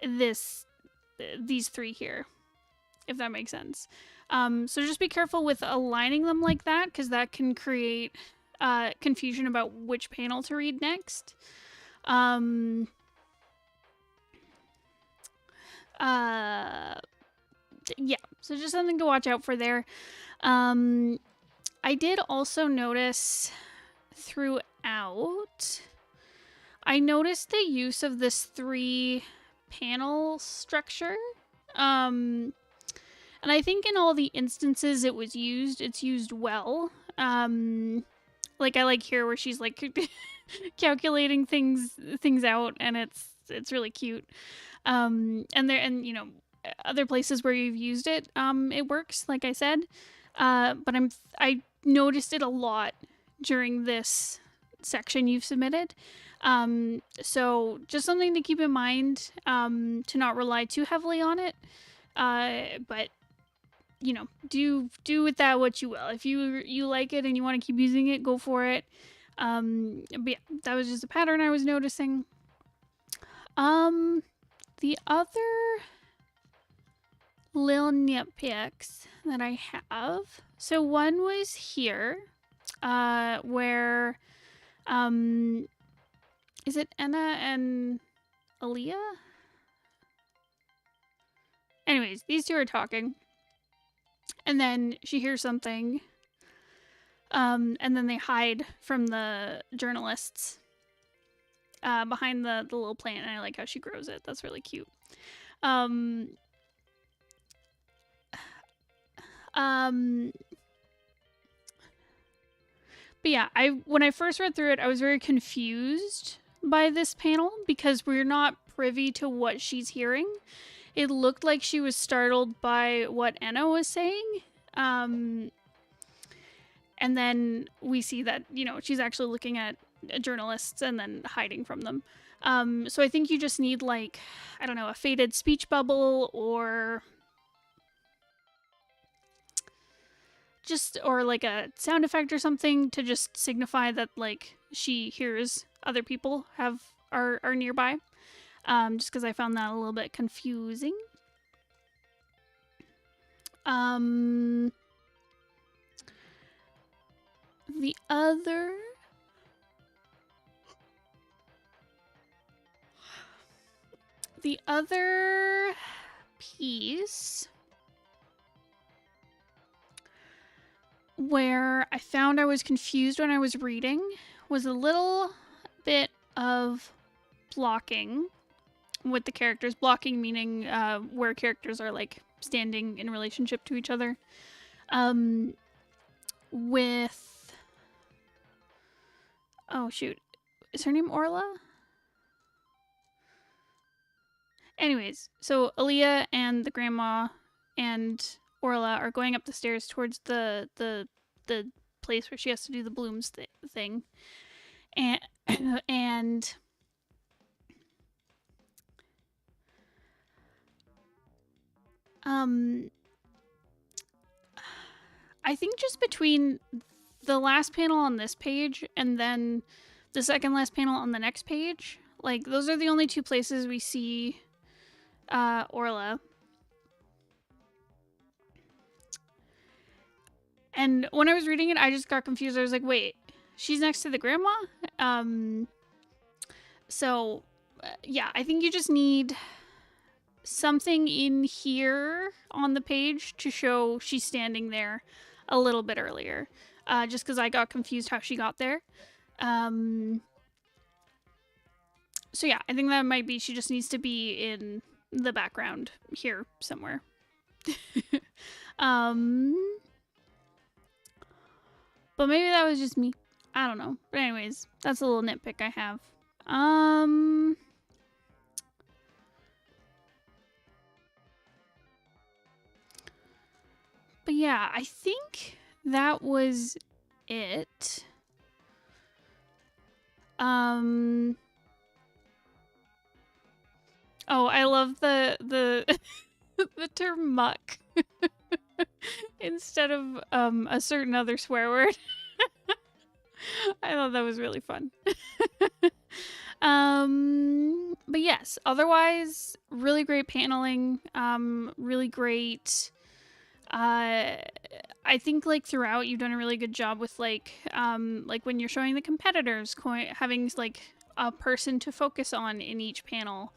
these three here, if that makes sense. So just be careful with aligning them like that, because that can create confusion about which panel to read next. Yeah, so just something to watch out for there. I did also notice throughout, I noticed the use of this 3 panel structure. And I think in all the instances it's used well. Like I like here where she's like calculating things out, and it's really cute. And you know, other places where you've used it, it works, like I said. But I noticed it a lot during this section you've submitted. So just something to keep in mind, to not rely too heavily on it. But you know, do with that what you will. If you like it and you want to keep using it, go for it. But yeah, that was just a pattern I was noticing. The other little nitpicks that I have. So one was here, where, is it Anna and Aaliyah? Anyways, these two are talking, and then she hears something, and then they hide from the journalists behind the little plant, and I like how she grows it. That's really cute. But yeah, when I first read through it, I was very confused by this panel because we're not privy to what she's hearing. It looked like she was startled by what Anna was saying. And then we see that, you know, she's actually looking at journalists and then hiding from them. So I think you just need, like, I don't know, a faded speech bubble, or like a sound effect or something to just signify that, like, she hears other people are nearby. Just because I found that a little bit confusing. The other piece where I found I was confused when I was reading was a little bit of blocking with the characters. Blocking meaning where characters are, like, standing in relationship to each other. With... Oh, shoot. Is her name Orla? Anyways, so Aaliyah and the grandma and Orla are going up the stairs towards the place where she has to do the blooms thing. And I think just between the last panel on this page and then the second last panel on the next page, like, those are the only 2 places we see Orla. And when I was reading it, I just got confused. I was like, wait, she's next to the grandma? So, yeah, I think you just need something in here on the page to show she's standing there a little bit earlier. Just because I got confused how she got there. So yeah, I think that might be, she just needs to be in the background here somewhere. But maybe that was just me. I don't know. But anyways, that's a little nitpick I have. But yeah, I think that was it. Oh, I love the the term muck instead of a certain other swear word. I thought that was really fun. But yes, otherwise, really great paneling. Really great. I think like throughout you've done a really good job with like when you're showing the competitors, having like a person to focus on in each panel.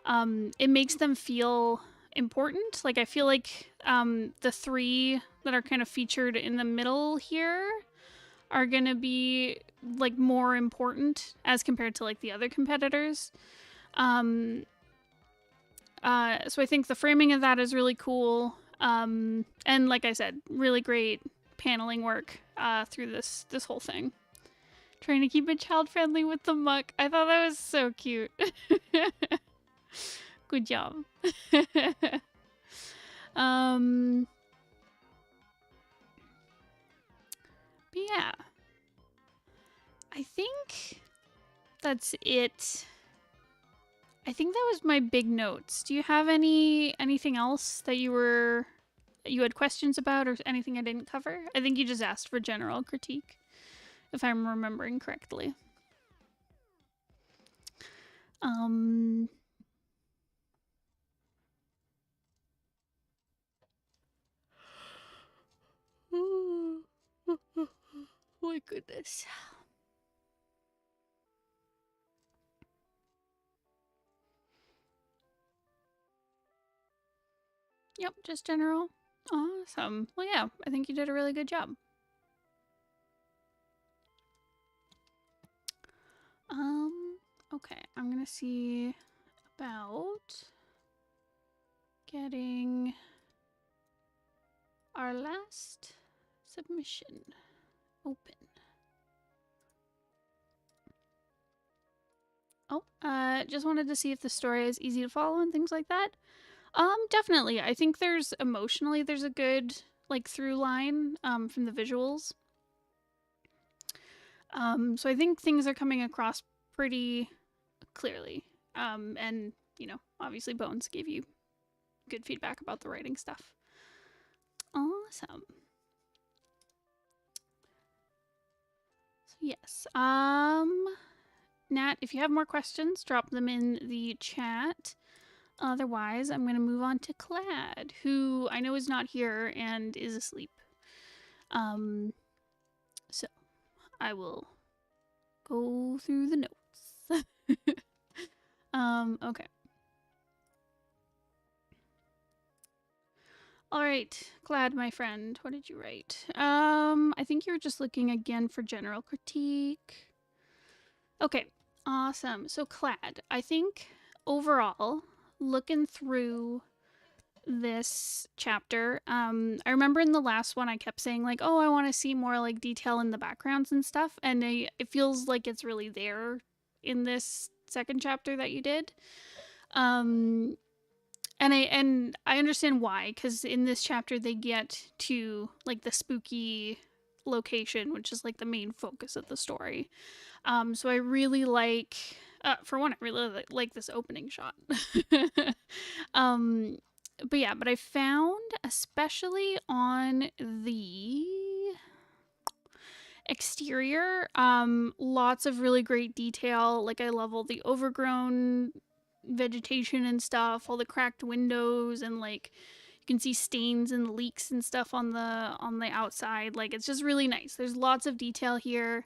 It makes them feel important. Like I feel like the three that are kind of featured in the middle here are gonna be like more important as compared to like the other competitors. So I think the framing of that is really cool. And like I said, really great paneling work through this whole thing. Trying to keep it child friendly with the muck. I thought that was so cute. Good job. But yeah, I think that's it. I think that was my big notes. Do you have anything else that you had questions about or anything I didn't cover? I think you just asked for general critique, if I'm remembering correctly. Oh my goodness. Yep, just general. Awesome. Well, yeah, I think you did a really good job. Okay, I'm gonna see about getting our last submission open. Oh, just wanted to see if the story is easy to follow and things like that. Definitely. I think there's a good like through line from the visuals. So I think things are coming across pretty clearly. And you know, obviously Bones gave you good feedback about the writing stuff. Awesome. So yes. Nat, if you have more questions, drop them in the chat. Otherwise, I'm going to move on to Clad, who I know is not here and is asleep. So I will go through the notes. Okay. All right, Clad, my friend, what did you write? I think you were just looking again for general critique. Okay, awesome. So Clad, I think overall, looking through this chapter, I remember in the last one I kept saying like, oh, I want to see more like detail in the backgrounds and stuff, and it feels like it's really there in this second chapter that you did. And I understand why, because in this chapter they get to like the spooky location, which is like the main focus of the story. So I really like, for one, I really like this opening shot. But yeah, but I found, especially on the exterior, lots of really great detail. Like I love all the overgrown vegetation and stuff, all the cracked windows, and like you can see stains and leaks and stuff on the outside. Like it's just really nice. There's lots of detail here.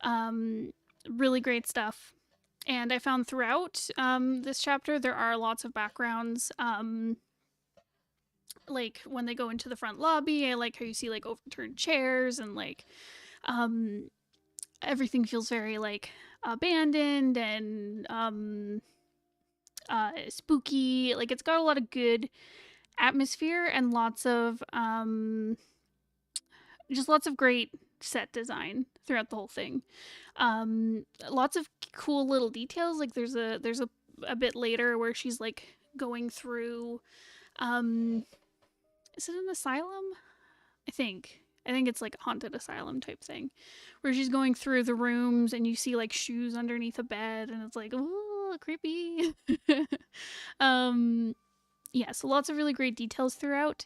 Really great stuff. And I found throughout this chapter there are lots of backgrounds. Like when they go into the front lobby, I like how you see like overturned chairs and like everything feels very like abandoned and spooky. Like it's got a lot of good atmosphere and lots of just lots of great set design throughout the whole thing. Lots of cool little details. Like there's a bit later where she's like going through is it an asylum? I think it's like a haunted asylum type thing, where she's going through the rooms and you see like shoes underneath a bed, and it's like, oh, creepy. yeah, so lots of really great details throughout.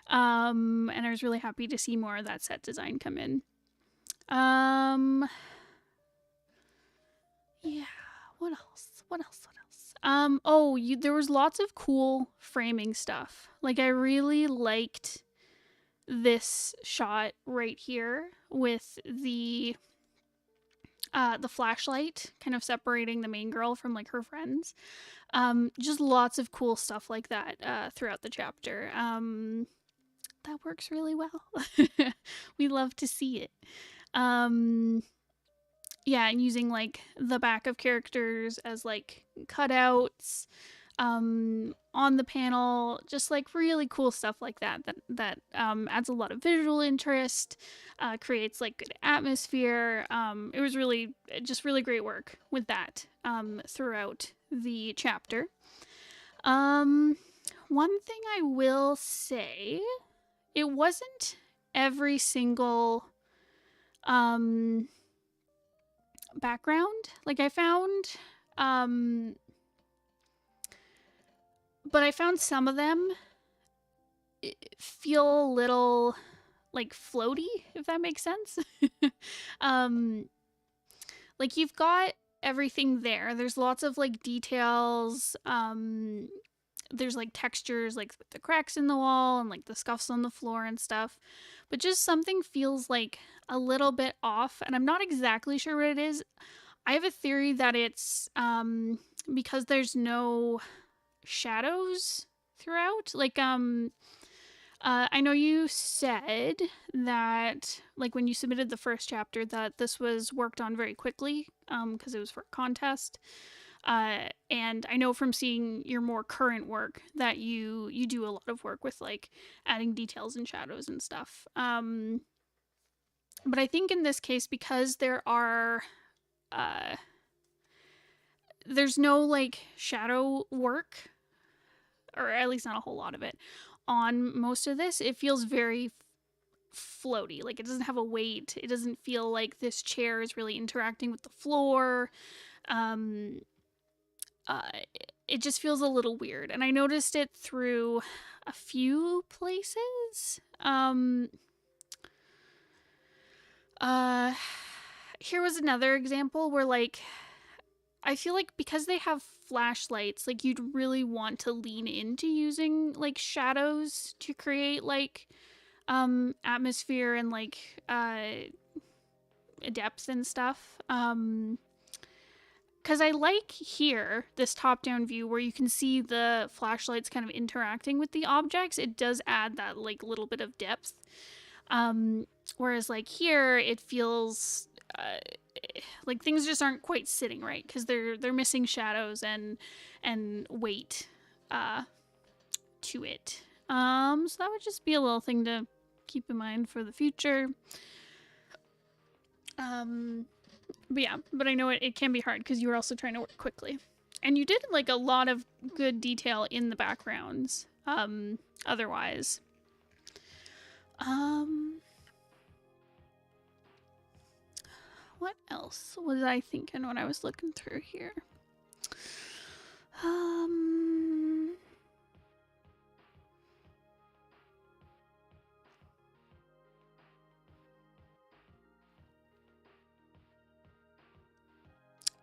And I was really happy to see more of that set design come in. Yeah, what else? What else? What else? There was lots of cool framing stuff. Like, I really liked this shot right here with the flashlight kind of separating the main girl from like her friends. Just lots of cool stuff like that throughout the chapter. That works really well. We love to see it. Um, yeah, and using like the back of characters as like cutouts on the panel, just like really cool stuff like that adds a lot of visual interest, creates like good atmosphere. It was really just really great work with that throughout the chapter. One thing I will say, it wasn't every single background. Like, I found but I found some of them feel a little like floaty, if that makes sense. um like, you've got everything there. There's lots of like details. There's like textures like with the cracks in the wall and like the scuffs on the floor and stuff. But just something feels like a little bit off, and I'm not exactly sure what it is. I have a theory that it's because there's no shadows throughout. Like, I know you said that, like, when you submitted the first chapter, that this was worked on very quickly, because it was for a contest. And I know from seeing your more current work that you do a lot of work with like adding details and shadows and stuff. But I think in this case, because there's no like shadow work, or at least not a whole lot of it, on most of this, it feels very floaty. Like, it doesn't have a weight. It doesn't feel like this chair is really interacting with the floor. Um, it just feels a little weird. And I noticed it through a few places. Here was another example where, like, I feel like because they have flashlights, like, you'd really want to lean into using like shadows to create like atmosphere and like depth and stuff. Because I like here this top-down view where you can see the flashlights kind of interacting with the objects. It does add that like little bit of depth. Whereas like here, it feels like things just aren't quite sitting right because they're missing shadows and weight to it. So that would just be a little thing to keep in mind for the future. But yeah, but I know it can be hard because you were also trying to work quickly. And you did like a lot of good detail in the backgrounds, otherwise. What else was I thinking when I was looking through here?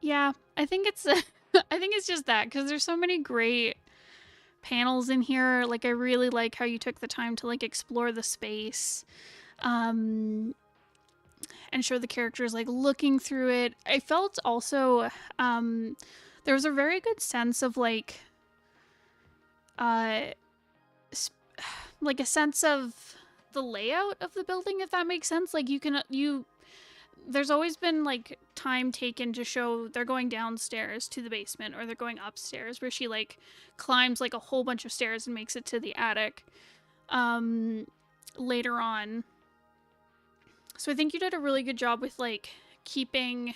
Yeah, I think it's I think it's just that because there's so many great panels in here. Like, I really like how you took the time to like explore the space, and show the characters like looking through it. I felt also there was a very good sense of like like a sense of the layout of the building, if that makes sense. Like, there's always been like time taken to show they're going downstairs to the basement or they're going upstairs, where she like climbs like a whole bunch of stairs and makes it to the attic later on. So I think you did a really good job with like keeping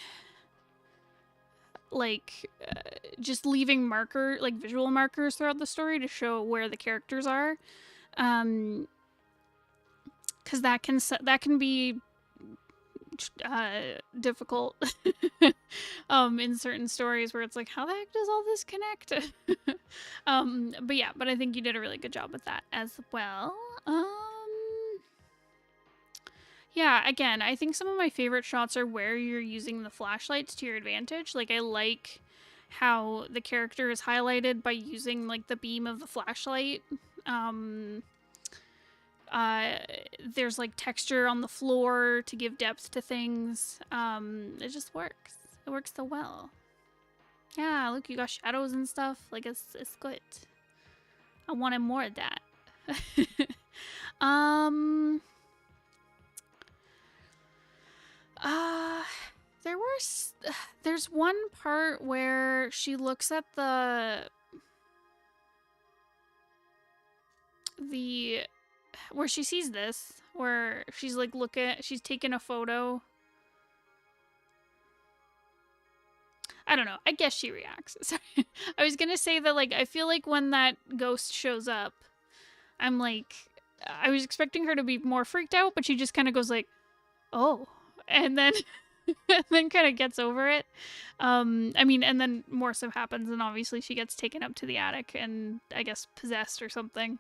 like just leaving visual markers throughout the story to show where the characters are, because that can be difficult in certain stories where it's like, how the heck does all this connect? But I think you did a really good job with that as well. Yeah, again, I think some of my favorite shots are where you're using the flashlights to your advantage. Like, I like how the character is highlighted by using, like, the beam of the flashlight. There's, like, texture on the floor to give depth to things. It just works. It works so well. Yeah, look, you got shadows and stuff. Like, it's good. I wanted more of that. There's one part where she looks at where she sees this, where she's like she's taking a photo. I don't know. I guess she reacts. Sorry. I was gonna say that, like, I feel like when that ghost shows up, I'm like, I was expecting her to be more freaked out, but she just kind of goes like, oh, and then and then kind of gets over it. And then more stuff happens, and obviously she gets taken up to the attic and I guess possessed or something.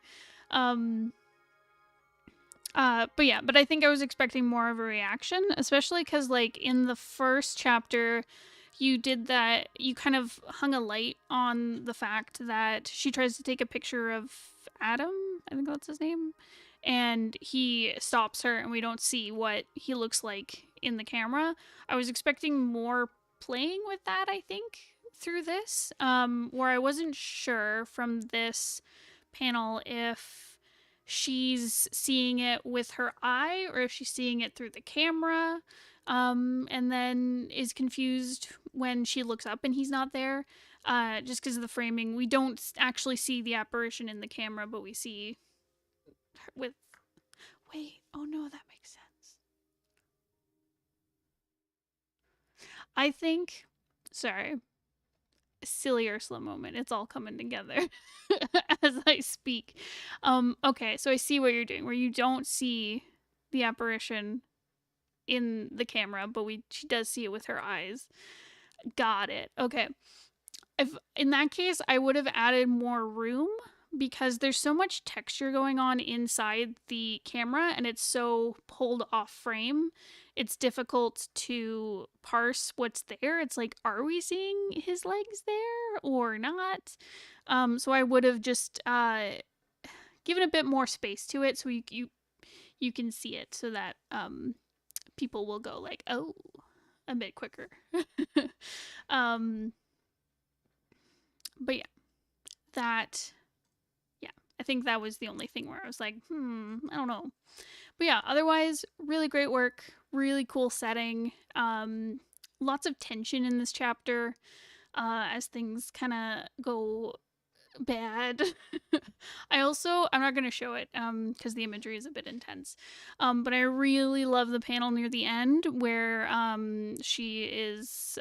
But I think I was expecting more of a reaction, especially because, like, in the first chapter, you did that, you kind of hung a light on the fact that she tries to take a picture of Adam, I think that's his name, and he stops her and we don't see what he looks like in the camera. I was expecting more playing with that, I think, through this, where I wasn't sure from this panel if she's seeing it with her eye or if she's seeing it through the camera, and then is confused when she looks up and he's not there, just because of the framing. We don't actually see the apparition in the camera, but we see with wait, oh no, that makes sense. I think, sorry, silly Ursula moment. It's all coming together as I speak. Okay, so I see what you're doing, where you don't see the apparition in the camera, but she does see it with her eyes. Got it. Okay. If in that case, I would have added more room because there's so much texture going on inside the camera and it's so pulled off frame. It's difficult to parse what's there. It's like, are we seeing his legs there or not? So I would have just given a bit more space to it so you can see it, so that people will go like, oh, a bit quicker. But I think that was the only thing where I was like, I don't know. But yeah, otherwise, really great work, really cool setting. Lots of tension in this chapter as things kind of go bad. I'm not going to show it because the imagery is a bit intense. But I really love the panel near the end where she is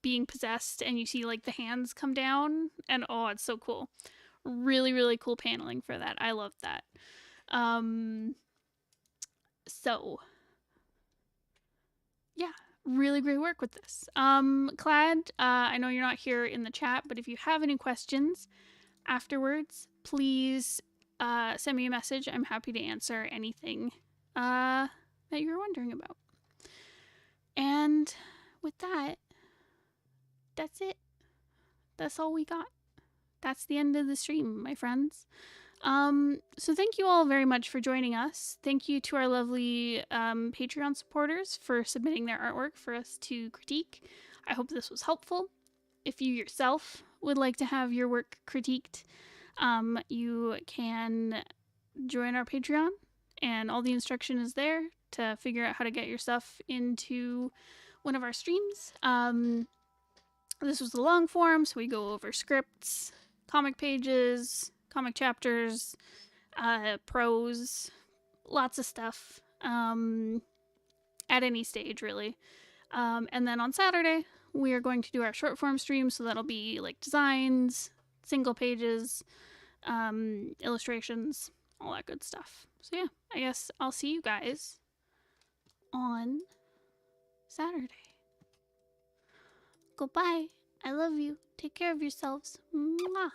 being possessed and you see, like, the hands come down, and oh, it's so cool. Really, really cool paneling for that. I love that. So yeah, really great work with this. Clad, I know you're not here in the chat, but if you have any questions afterwards, please send me a message. I'm happy to answer anything that you're wondering about. And with that, that's it. That's all we got. That's the end of the stream, my friends. So thank you all very much for joining us. Thank you to our lovely Patreon supporters for submitting their artwork for us to critique. I hope this was helpful. If you yourself would like to have your work critiqued, you can join our Patreon, and all the instruction is there to figure out how to get your stuff into one of our streams. This was the long form, so we go over scripts, comic pages, comic chapters, prose, lots of stuff, at any stage, really. And then on Saturday, we are going to do our short form stream, so that'll be like designs, single pages, illustrations, all that good stuff. So yeah, I guess I'll see you guys on Saturday. Goodbye. I love you. Take care of yourselves. Mwah.